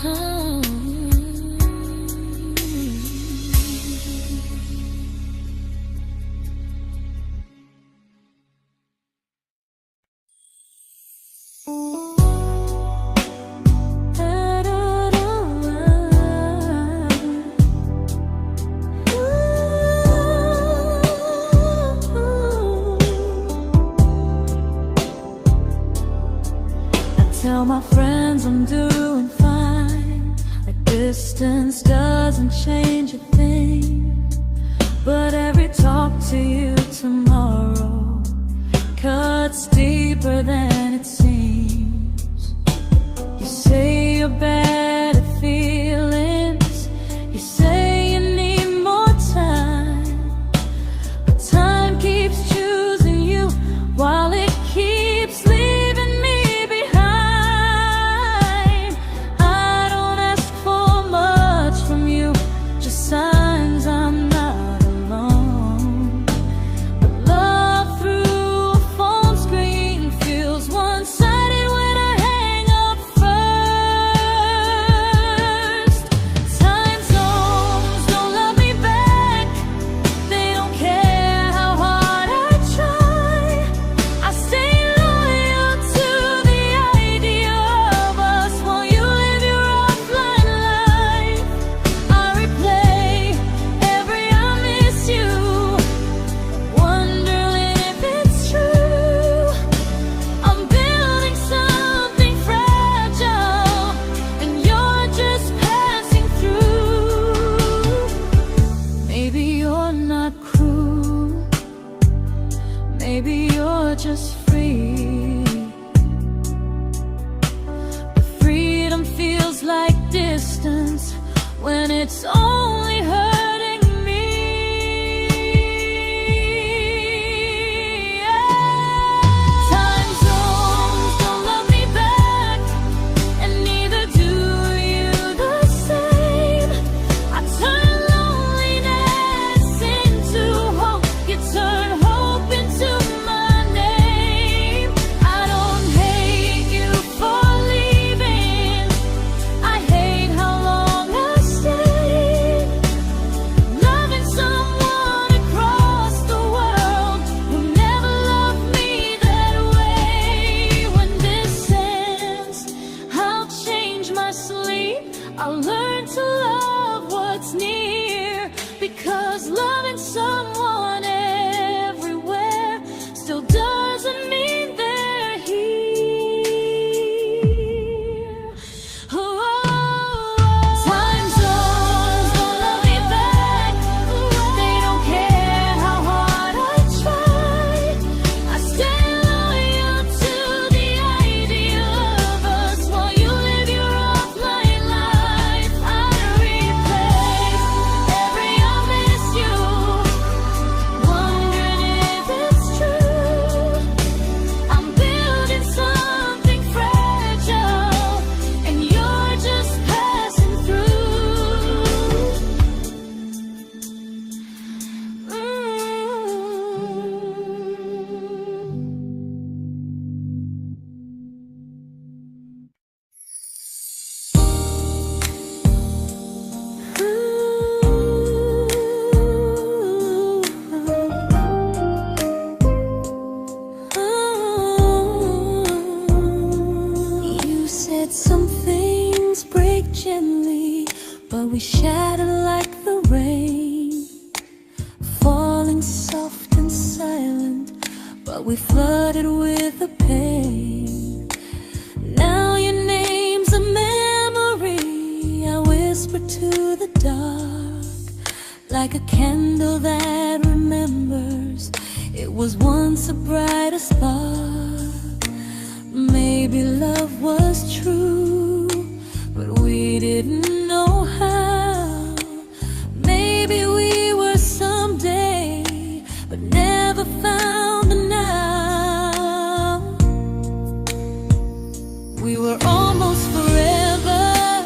Oh. Tell my friends I'm doing fine, like distance doesn't change a thing. But every talk to you tomorrow cuts deeper than it seems. your better feelings. You say you need more time, but time keeps choosing you while it keeps leaving me behind. I don't ask for much from you, just signs I'm not alone. But love through a phone screen feels one-sided when I hang up first. Time zones don't love me back, they don't care how hard I try. I stay loyal to the idea of us while you live your offline life. I replay every I miss you, wondering if it's true. I'm building something fragile, and you're just passing through. Maybe you're not cruel, maybe you're just free. But freedom feels like distance when it's only hurting me. Time zones don't love me back, and neither do you the same. I turn loneliness into hope, you turn hope into my name. I don't hate you for leaving, I hate how long I stayed. Loving someone across the world who never loved me that way. When this ends, I'll change my sleep, I'll learn to love what's near, because loving someone everywhere still doesn't mean they're here. Time zones don't love me back, they don't care how hard I try. I stay loyal to the idea of us while you live your offline life. I replay every I miss you, wondering if it's true. I'm building something fragile, and you're just passing through. You said some things break gently, but we shatter like the rain, falling soft and silent, but we flooded with the pain. Now your name's a memory I whisper to the dark, like a candle that remembers it was once a brighter spark. Maybe love was true, but we didn't know how. Maybe we were someday, but never found the now. We were almost forever,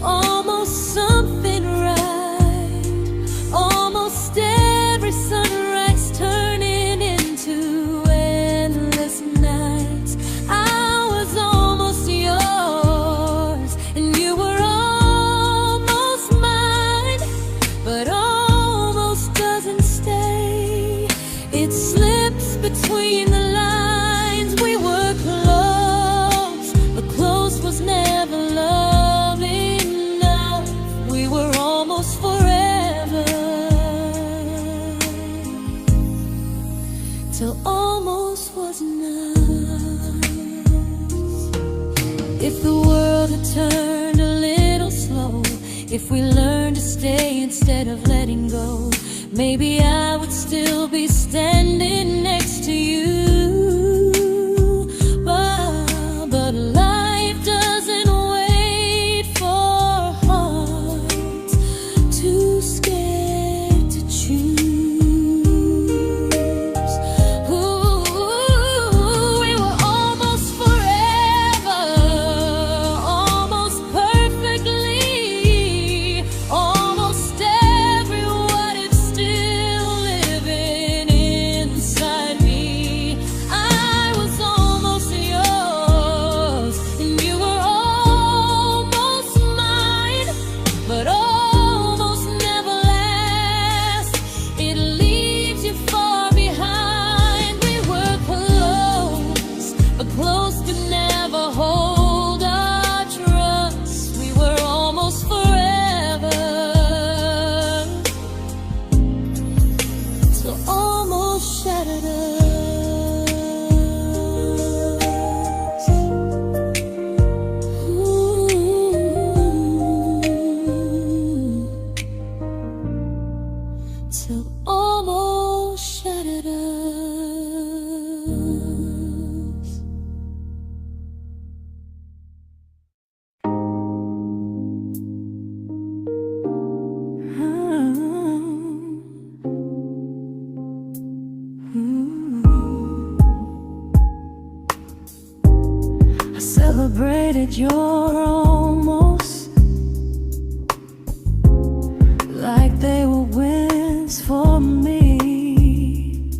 almost something right, almost every sunrise turning into endless nights. I was almost yours, and you were almost mine, but almost doesn't stay. It slips between the lines. We were close, but close was never love enough. We were almost forever, till almost was enough. If the world had turned a little slow, if we learned to stay instead of letting go, maybe I would still be standing next to you. But life doesn't wait. celebrated your almost like they were wins for me.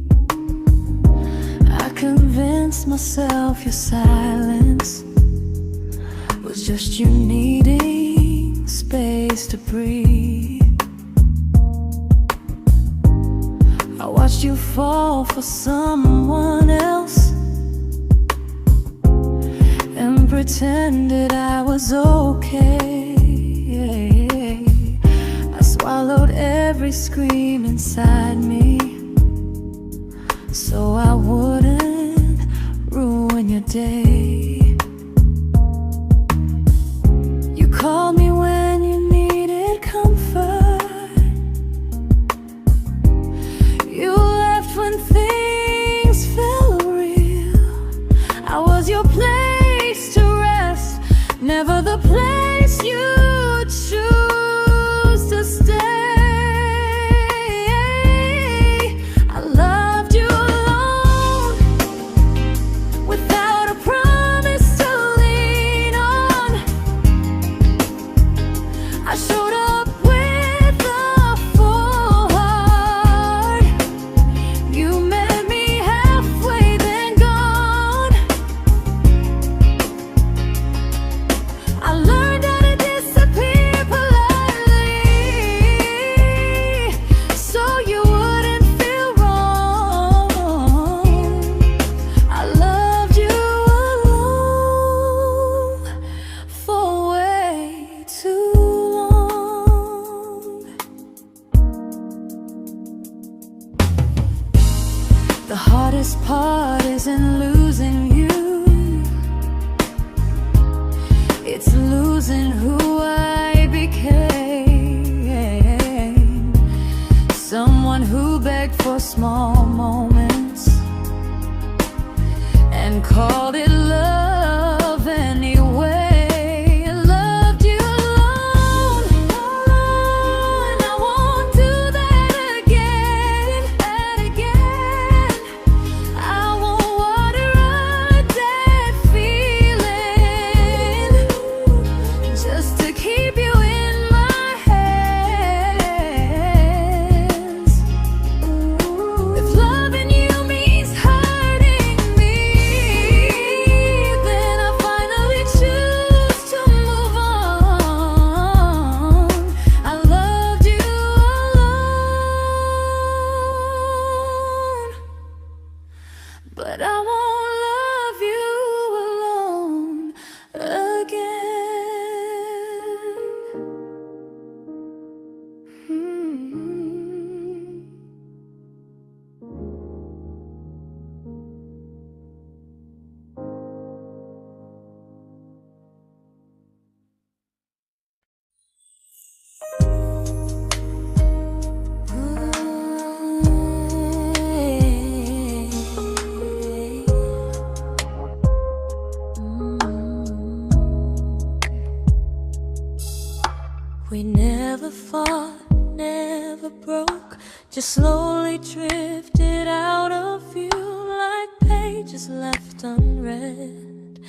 I convinced myself your silence was just you needing space to breathe. I watched you fall for someone else and pretended I was okay. I swallowed every scream inside me so I wouldn't ruin your day. You called me when you needed comfort. You left when things felt real. I was your place to rest, never the place you choose to stay. I loved you alone, without a promise to lean on. I showed up with a full heart. You met me halfway, then gone. I learned how to disappear politely, so you wouldn't feel wrong. I loved you alone for way too long. The hardest part isn't losing you, it's losing who I became. Someone who begged for small moments and called it love anyway. I loved you alone, and I won't do that again. I won't water a dead feeling just to keep you in my hands. If loving you means hurting me, then I finally choose to move on. I loved you alone, but I won't love you alone again. We never fought, never broke, just slowly drifted out of view like pages left unread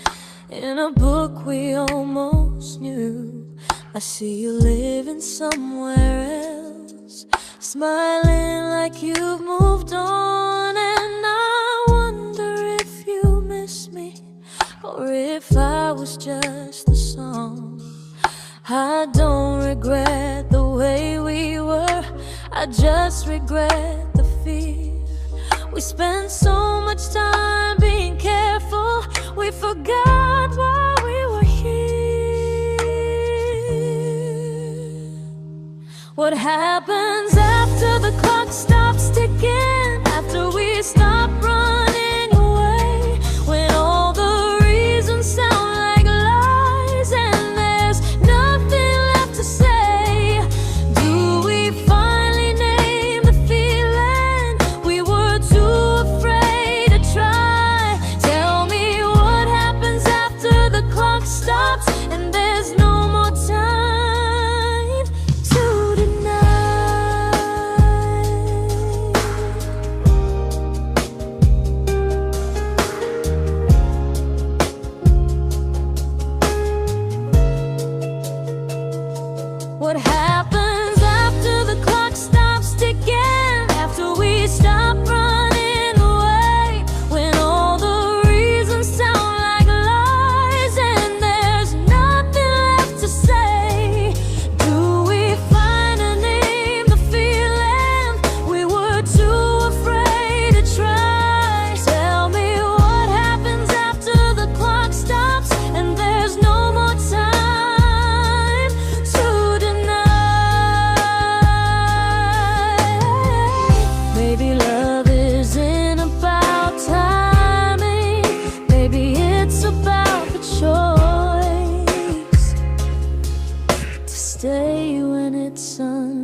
in a book we almost knew. I see you living somewhere else, smiling like you've moved on, and I wonder if you miss me or if I was just the song. I don't regret the way we were, I just regret the fear. We spent so much time being careful, we forgot why we were here. What happens after the clock stops ticking, after we stop running away, when all the reasons sound like lies and there's nothing left to say? Do we finally name the feeling we were too afraid to try? Tell me what happens after the clock stops and there's no more time to deny.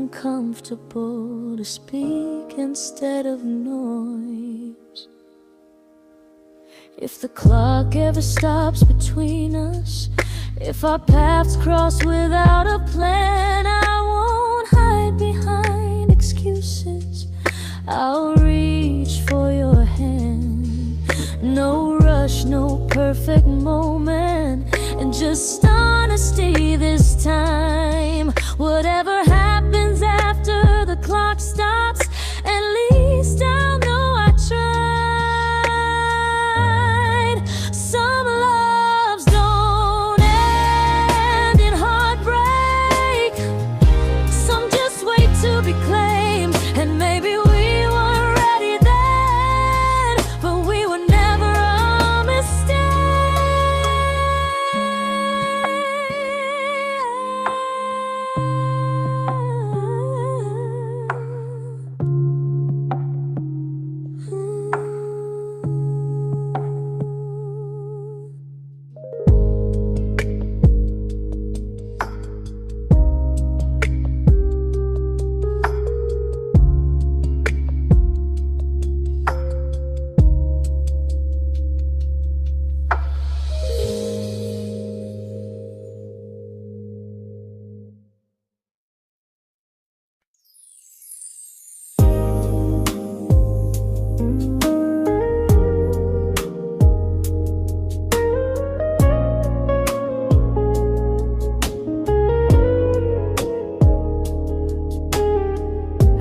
uncomfortable to speak instead of noise. If the clock ever stops between us, if our paths cross without a plan, I won't hide behind excuses. I'll reach for your hand. No rush, no perfect moment, and just honesty this time. Whatever happens after the clock stops, at least I'll know I tried. Some loves don't end in heartbreak, some just wait to be claimed. And maybe we weren't ready then, but we were never a mistake.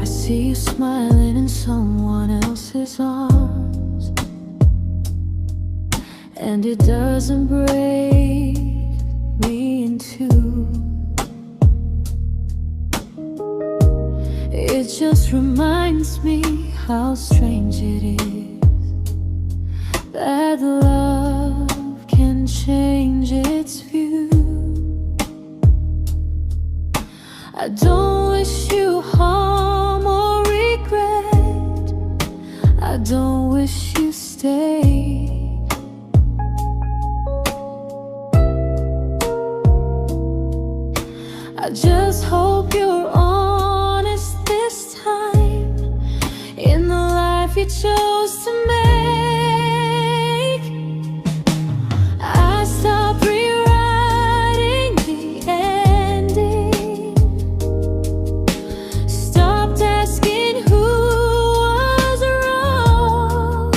See you smiling in someone else's arms, and it doesn't break me in two. It just reminds me how strange it is that love can change its view. I don't wish you harm or regret, I don't wish you stay. I just hope you're honest this time in the life you chose to make. I stopped rewriting the ending, stopped asking who was wrong.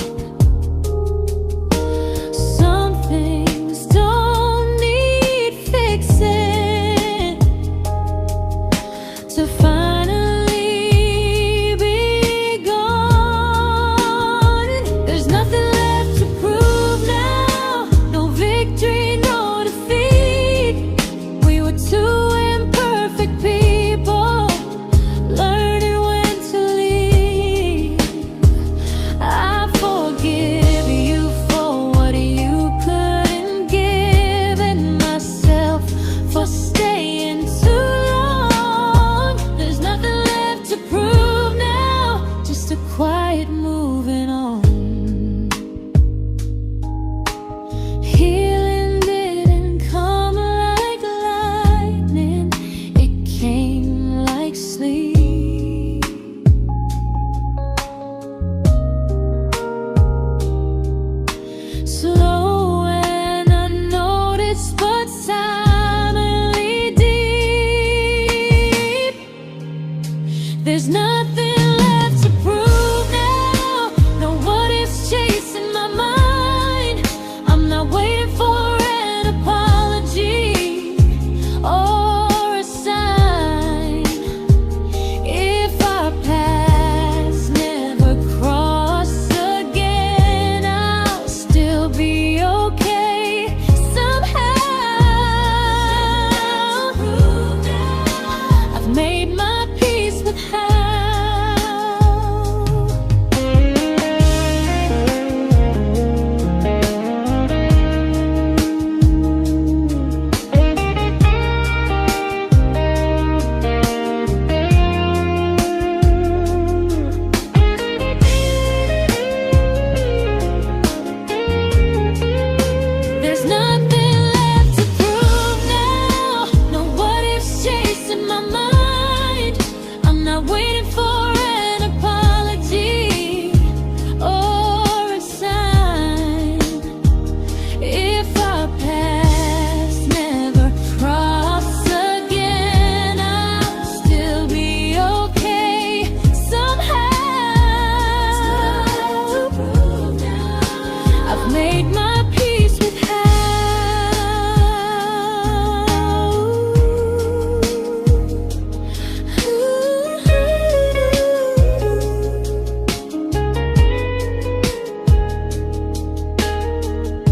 made my peace with how.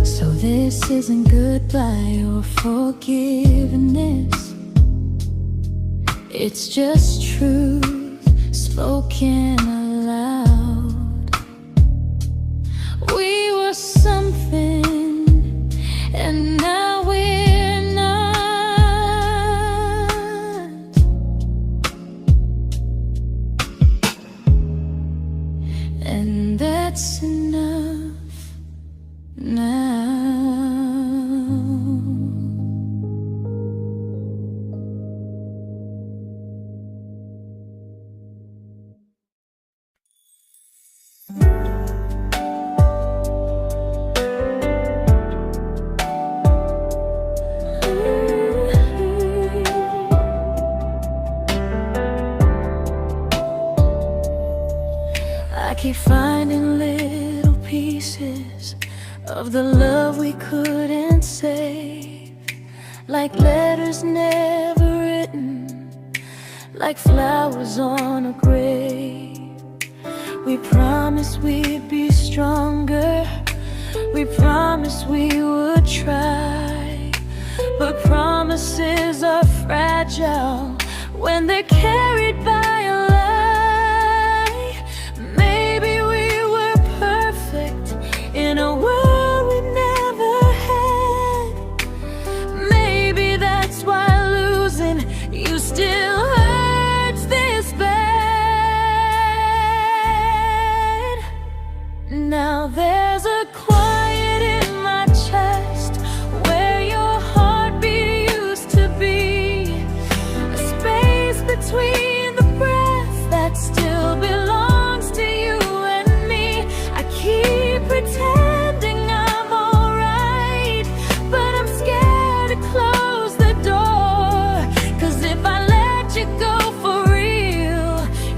So this isn't goodbye or forgiveness, it's just truth spoken aloud. We were something, and now we're not. And that's enough now. I keep finding little pieces of the love we couldn't save, like letters never written, like flowers on a grave. We promised we'd be stronger, we promised we would try, but promises are fragile when they're carried by a lie. Maybe we were perfect in a world we never had. Maybe that's why losing you still hurts this bad. Now there's a quiet in my chest where your heartbeat used to be, a space between the breaths that still belongs to you and me. I keep pretending I'm alright, but I'm scared to close the door, 'cause if I let you go for real,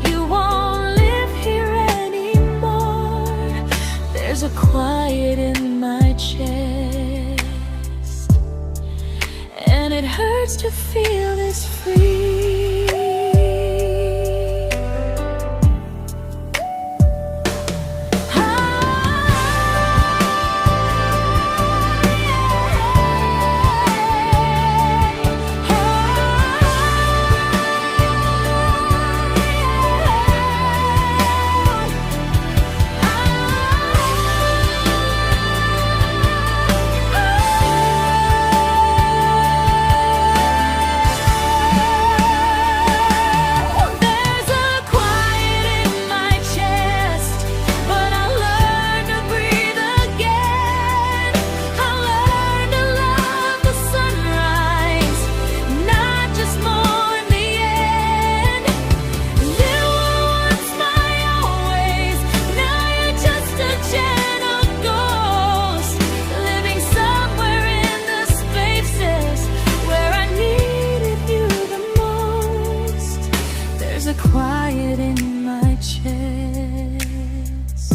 you won't live here anymore. There's a quiet in my chest, and it hurts to feel this free. Quiet in my chest,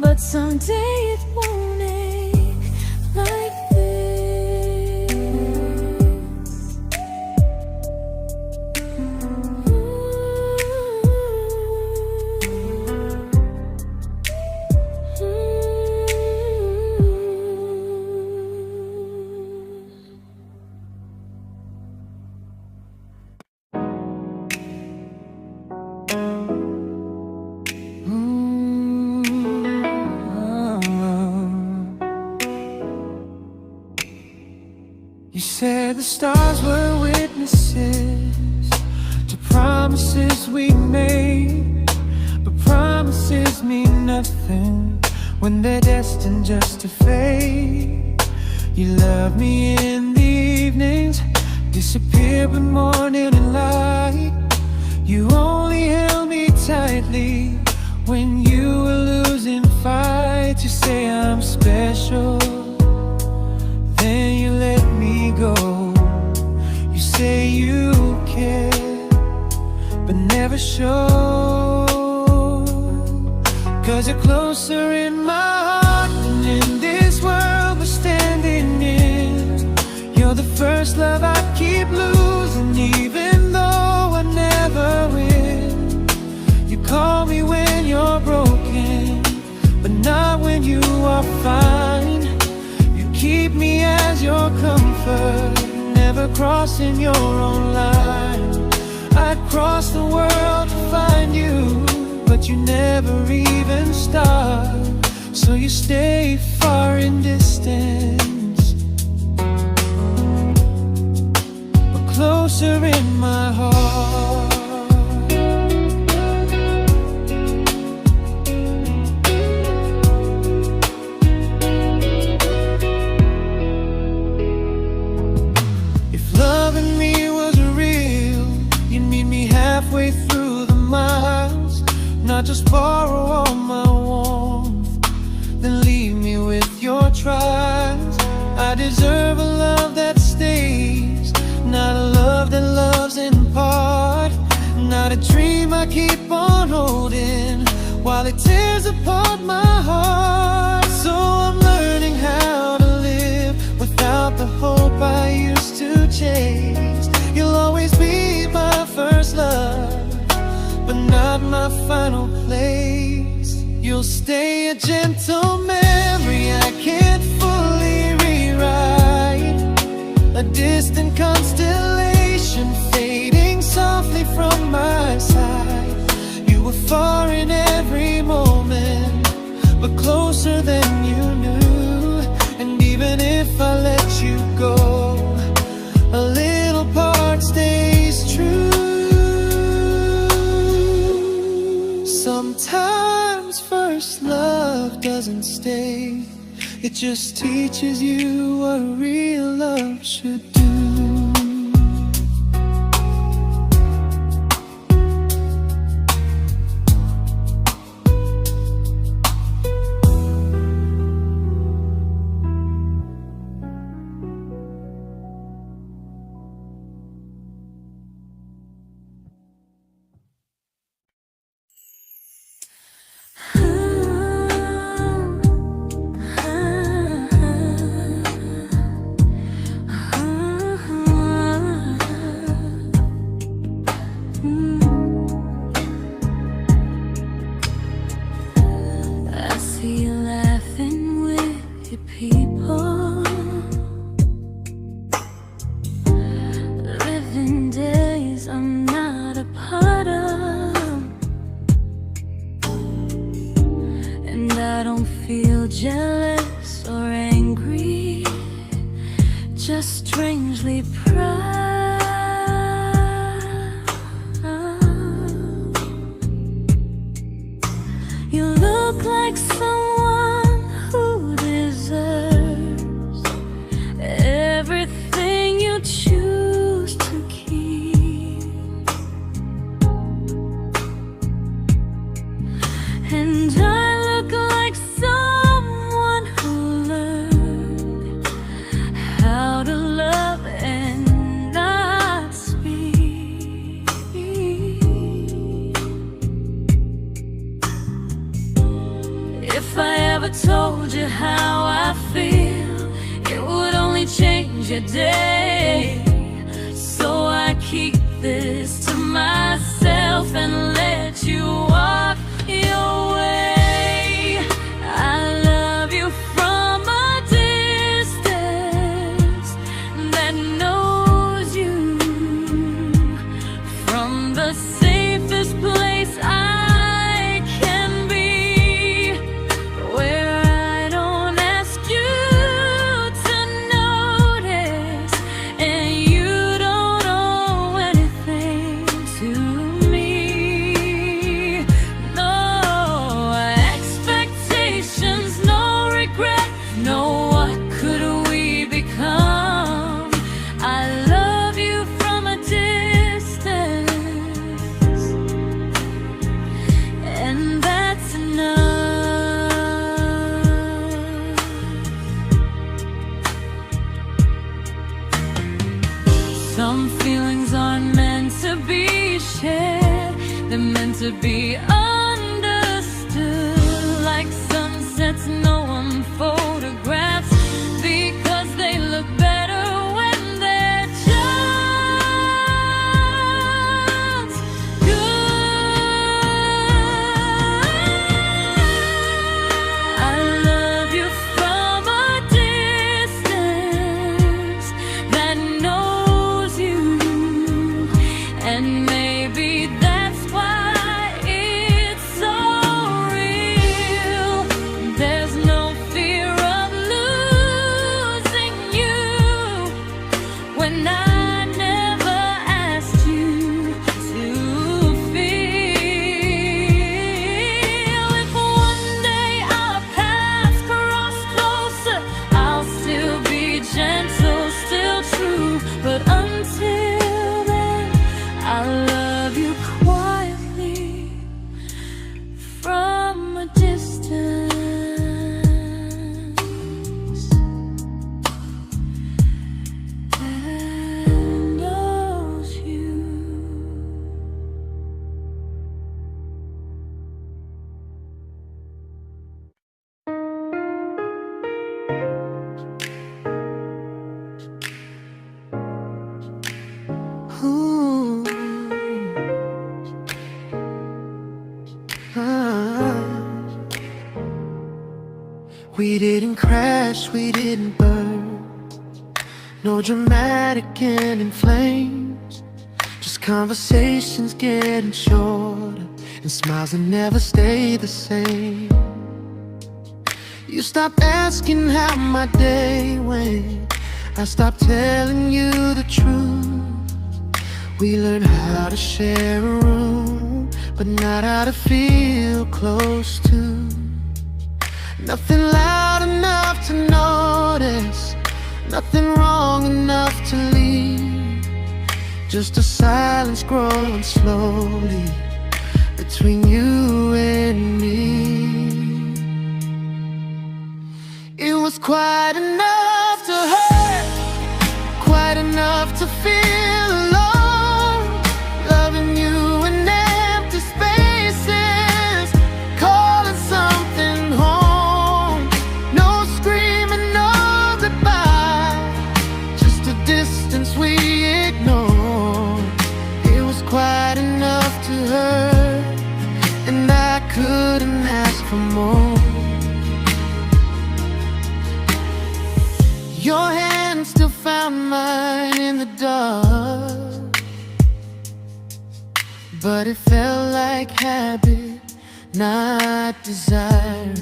but someday it won't ache like this. You said the stars were witnesses to promises we made, but promises mean nothing when they're destined just to fade. You love me in the evenings, disappear when morning and light. You only held me tightly when you were losing fights. You say I'm special, then you let me go. You say you care, but never show, 'cause you're closer in my heart than prefer never crossing your own line. I'd cross the world to find you, but you never even start. So you stay far in distance, but closer in my heart. Halfway through the miles, not just borrow all my warmth, then leave me with your trials. I deserve a love that stays, not a love that loves in part, not a dream I keep on holding while it tears apart my heart. So I'm learning how to live without the hope I used to chase. You'll always be my first love, but not my final place. You'll stay a gentle memory I can't fully rewrite, a distant constellation fading softly from my side. You were far in every moment, but closer than you knew. And even if I let you go, a little part stays true. Sometimes first love doesn't stay, it just teaches you what real love should do. Jealous or angry, just strangely proud. You look like someone who deserves everything you choose to keep. And I look like someone who learned how to love and not speak. If I ever told you how I feel, it would only change your day. So I keep this to myself and let you walk your way. I love you from a distance that knows you, from the safest place I can be, where I don't ask you to notice and you don't owe anything to me. No expectations, no regret, no what could we become. I love you from a distance, and that's enough. Some feelings aren't meant to be shared, they're meant to be understood. Like sunsets no one photographs, because they look better when they're just good. I love you from a distance We didn't crash, we didn't burn. No dramatic end in flames. Just conversations getting shorter, and smiles that never stay the same. You stopped asking how my day went. I stopped telling you the truth. We learned how to share a room, but not how to feel close to. Nothing loud enough to notice, nothing wrong enough to leave. Just a silence growing slowly between you and me. It was quite enough to hurt, quite enough to feel alone. Loving you in empty spaces, calling something home. No screaming, no goodbye, just a distance we ignored. It was quite enough to hurt, and I couldn't ask for more. Your hand still found mine in the dark, but it felt like habit, not desire.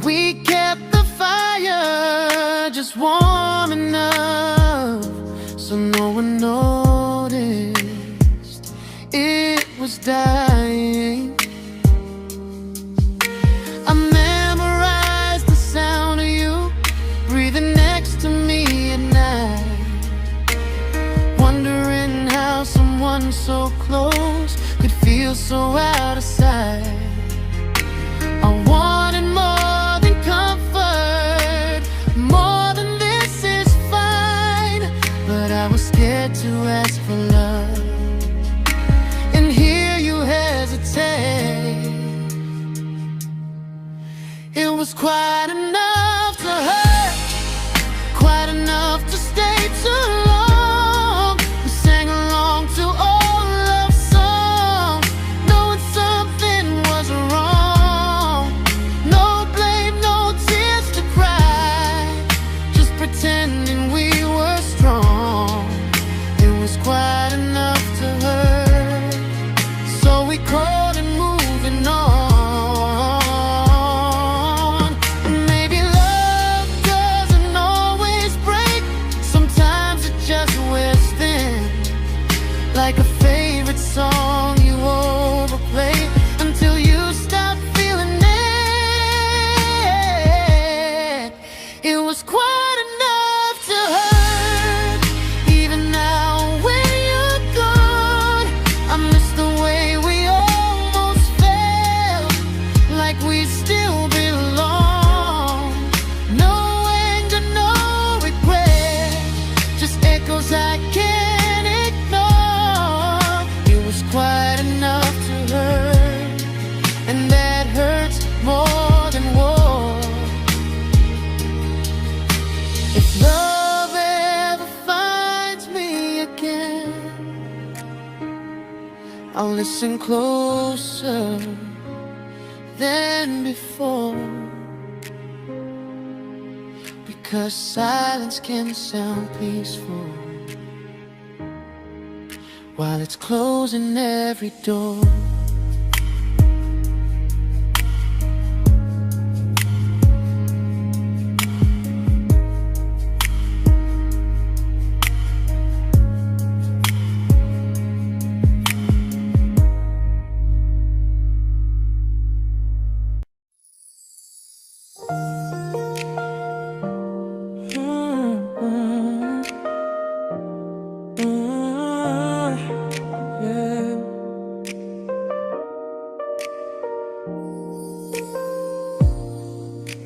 We kept the fire just warm enough so no one noticed it was dying. I memorized the sound of you breathing next to me at night, wondering how someone so close could feel so out of sight. I wanted more than comfort, more than this is fine, but I was scared to ask for love and hear you hesitate. It was quite enough to hurt, quite enough to stay too long. We sang along to old love songs, knowing something was wrong. No blame, no tears to cry, just pretending we were strong. It was quite enough to hurt, so we crawled and moving on. Like a favorite song you overplay until you stop feeling it. It was quite enough to hurt. Even now when you're gone, I miss the way we almost felt, like we still belong. No anger, no regret, just echoes I can't ignore. It was quite enough to hurt, and that hurts more than war. If love ever finds me again, I'll listen closer than before, because silence can sound peaceful while it's closing every door.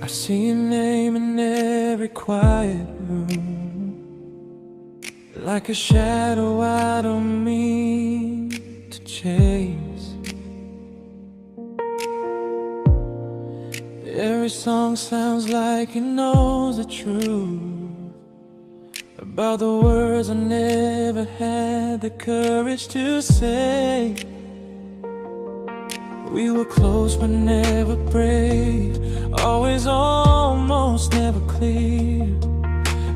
I see your name in every quiet room, like a shadow I don't mean to chase. Every song sounds like it knows the truth about the words I never had the courage to say. We were close but never brave, always almost never clear.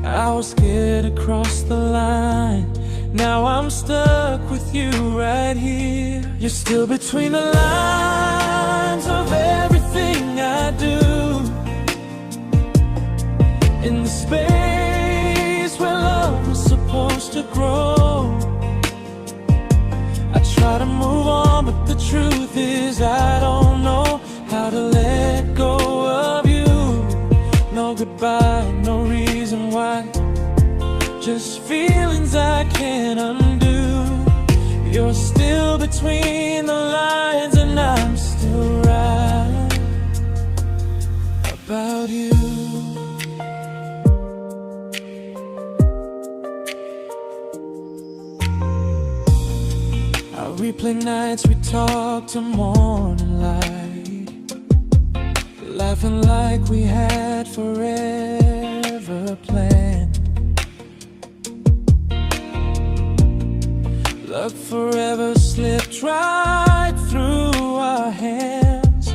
I was scared to cross the line, now I'm stuck with you right here. You're still between the lines of everything I do, in the space where love was supposed to grow. I try to move on, but the truth is I don't know how to let go of you. No goodbye, no reason why, just feelings I can't undo. You're still between the lines and I'm still right about you. I replay nights we talk to morning light, laughing like we had forever planned. Luck forever slipped right through our hands,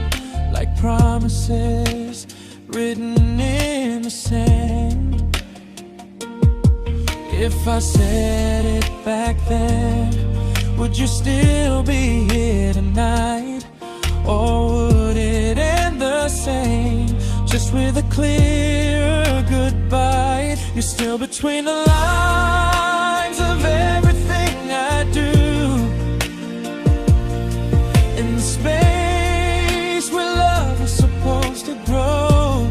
like promises written in the sand. If I said it back then, would you still be here tonight? Or would it end the same, just with a clearer goodbye? You're still between the lines of everything I do, in the space where love is supposed to grow.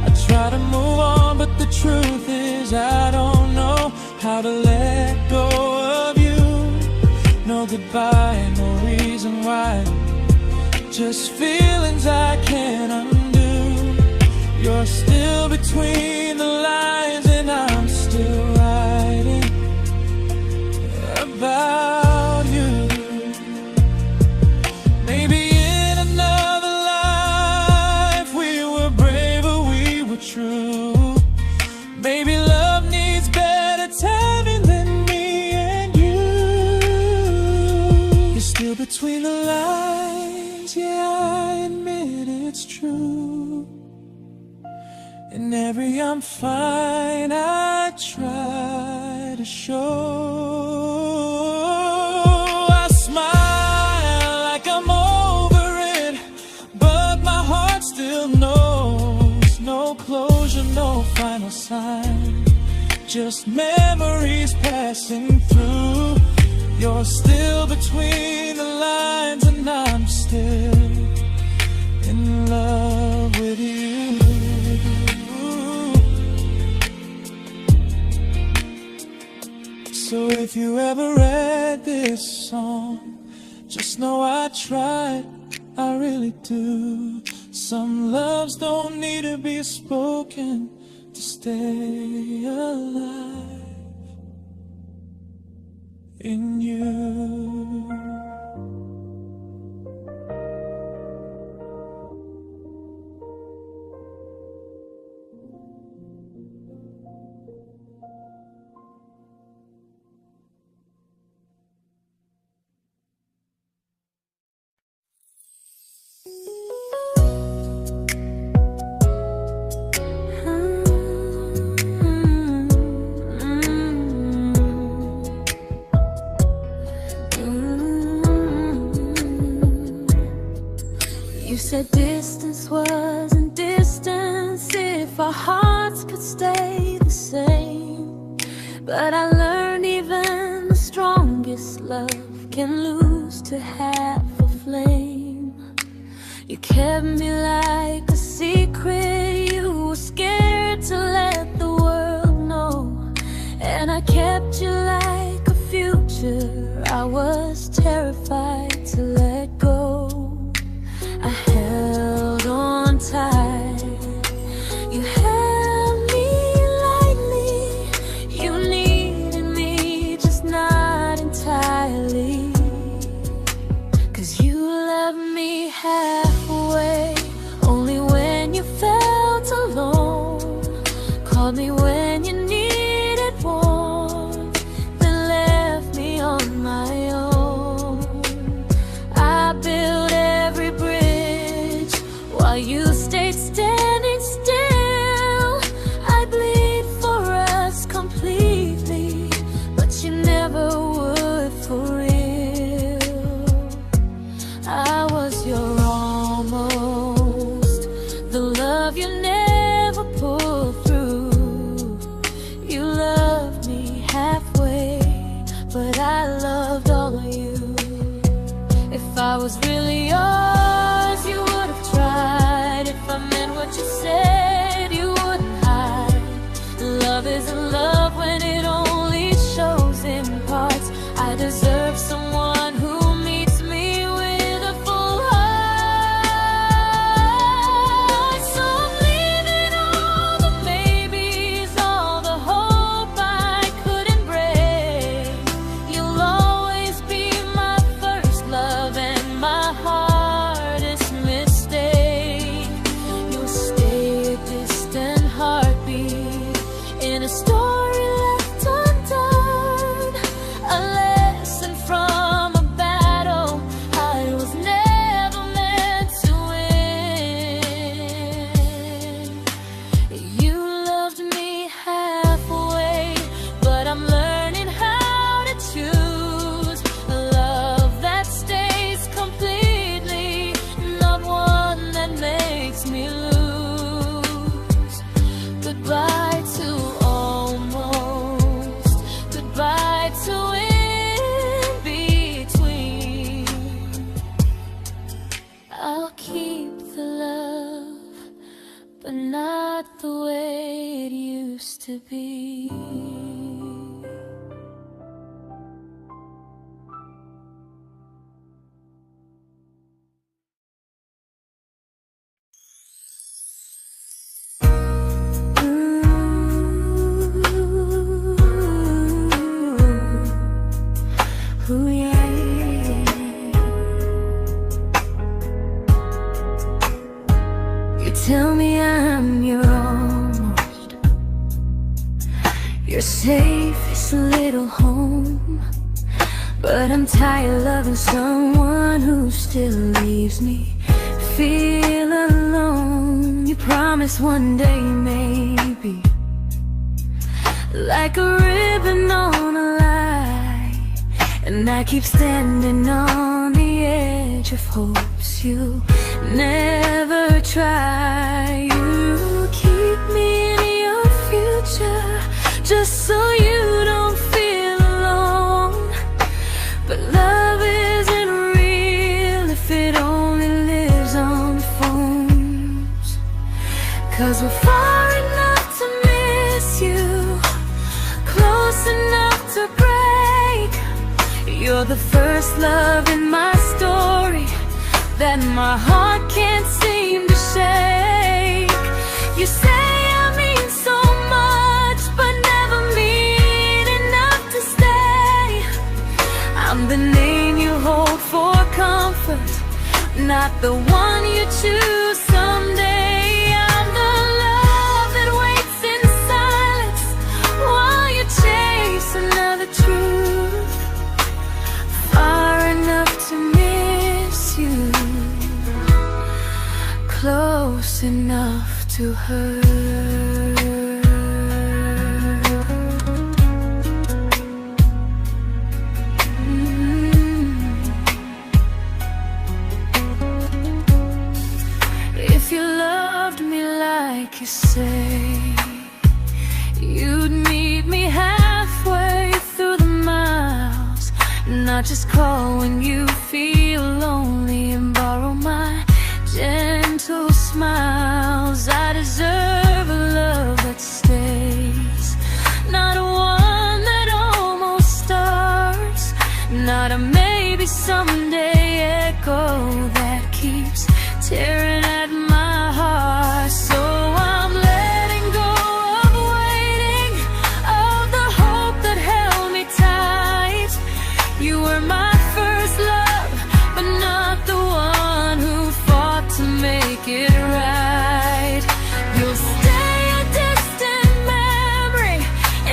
I try to move on, but the truth is I don't know how to let go of you. No goodbye, no reason why, just feelings I can't undo. You're still between the lines and I'm still writing about you. Maybe in another life we were braver, we were true. Maybe love needs better timing than me and you. You're still between the lines, yeah, I admit it's true. In every I'm fine I try to show. I smile like I'm over it, but my heart still knows. No closure, no final sign, just memories passing through. You're still between the lines and I'm still in love with you. So if you ever read this song, just know I tried, I really do. Some loves don't need to be spoken to stay alive in you. You said distance wasn't distance if our hearts could stay the same. But I learned even the strongest love can lose to half a flame. You kept me like a secret, you were scared to let the world know. And I kept you like a future, I was terrified to let go. I held on tight, you held me lightly. You needed me, just not entirely. 'Cause you left me halfway, only when you felt alone. Called me when you needed warmth, then left me on my own. I while you stayed standing still. I bleed for us completely, but you never would for real. I was your almost, the love you never pulled through. You loved me halfway, but I loved all of you. If I was really yours, you would have tried. If I meant what you said, you wouldn't hide. Love isn't love when it only shows in parts. I deserve someone who meets me with a full heart. So I'm leaving all the maybes, all the hope I couldn't break. You'll always be my first love and my hardest mistake. You'll stay a distant heartbeat in a story left undone, a lesson from a battle I was never meant to win. You loved me halfway, but I'm learning how to choose a love that stays completely, not one that makes me lose. Goodbye to almost, goodbye to in between. I'll keep the love, but not the way it used to be. Ooh, yeah. You tell me I'm your almost, your safest little home, but I'm tired loving someone who still leaves me feel alone. You promise one day maybe, like a ribbon on a line, and I keep standing on the edge of hopes you never try. You keep me in your future just so you don't feel alone. But love isn't real if it only lives on phones. 'Cause we're far enough to miss you, close enough to break. You're the first love in my story that my heart can't seem to shake. You say I mean so much, but never mean enough to stay. I'm the name you hold for comfort, not the one you choose someday. I'm the love that waits in silence while you chase another truth. Far enough to miss you, close enough to hurt. If you loved me like you say, you'd meet me halfway through the miles, not just call when you feel lonely and borrow my gentle smiles. I deserve a love that stays, not one that almost starts, not a maybe someday echo that keeps tearing at my heart. So I'm letting go of waiting, of the hope that held me tight. You were my first love, but not the one who fought to make it right. You'll stay a distant memory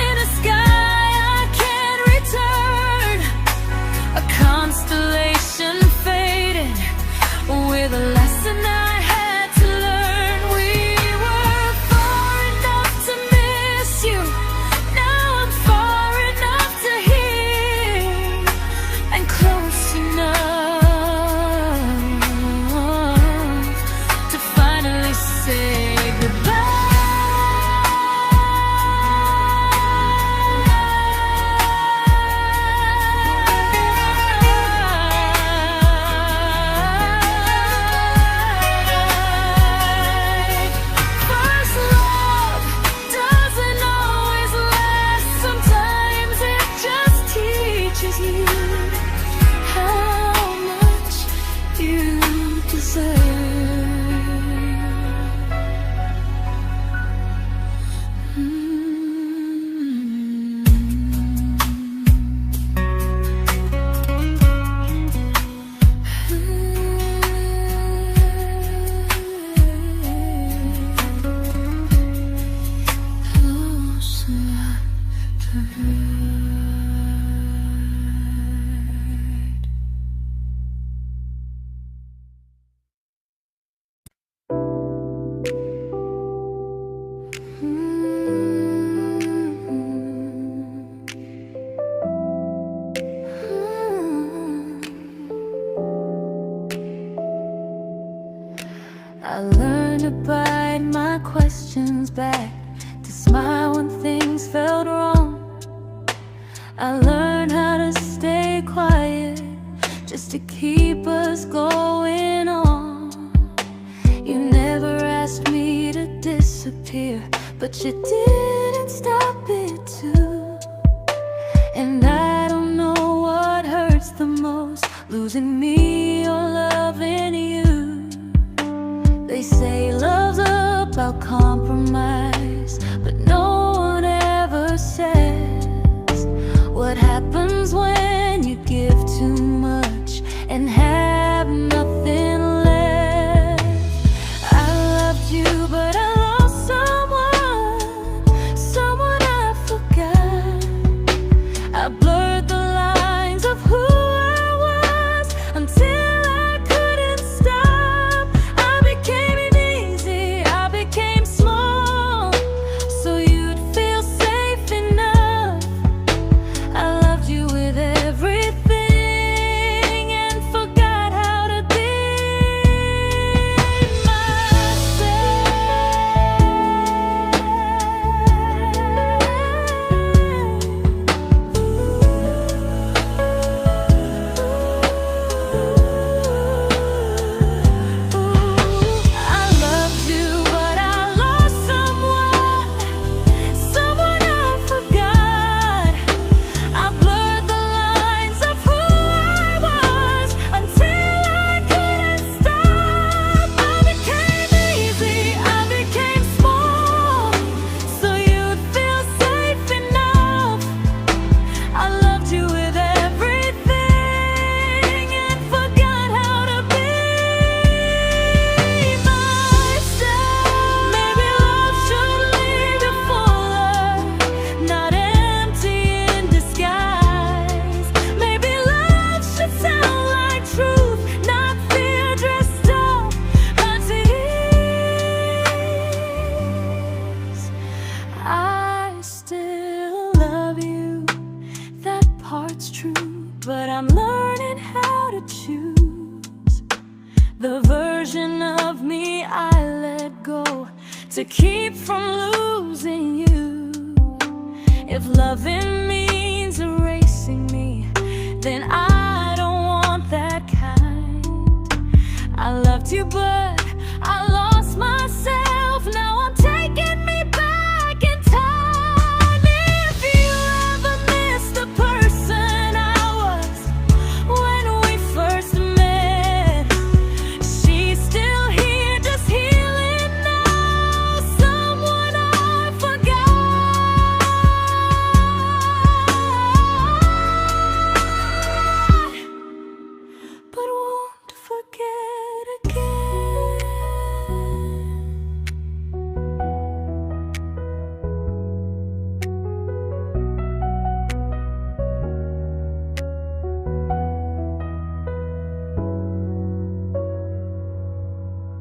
in a sky I can't return, a constellation faded with a lesson I had I learned to bite my questions back, to smile when things felt wrong. I learned how to stay quiet, just to keep us going on. You never asked me to disappear, but you didn't stop it too. And I don't know what hurts the most, losing me or loving you. They say love's about compromise, but no one ever says what happens when you give too much and have nothing left. I loved you, but I lost someone I forgot. I blurred the lines of who I was until I couldn't stop. I became easy, I became small, so you'd feel safe enough. I loved you with everything and forgot how to be but I'm learning how to choose the version of me I let go to keep from losing you. If loving means erasing me, then I don't want that kind. I loved you, but I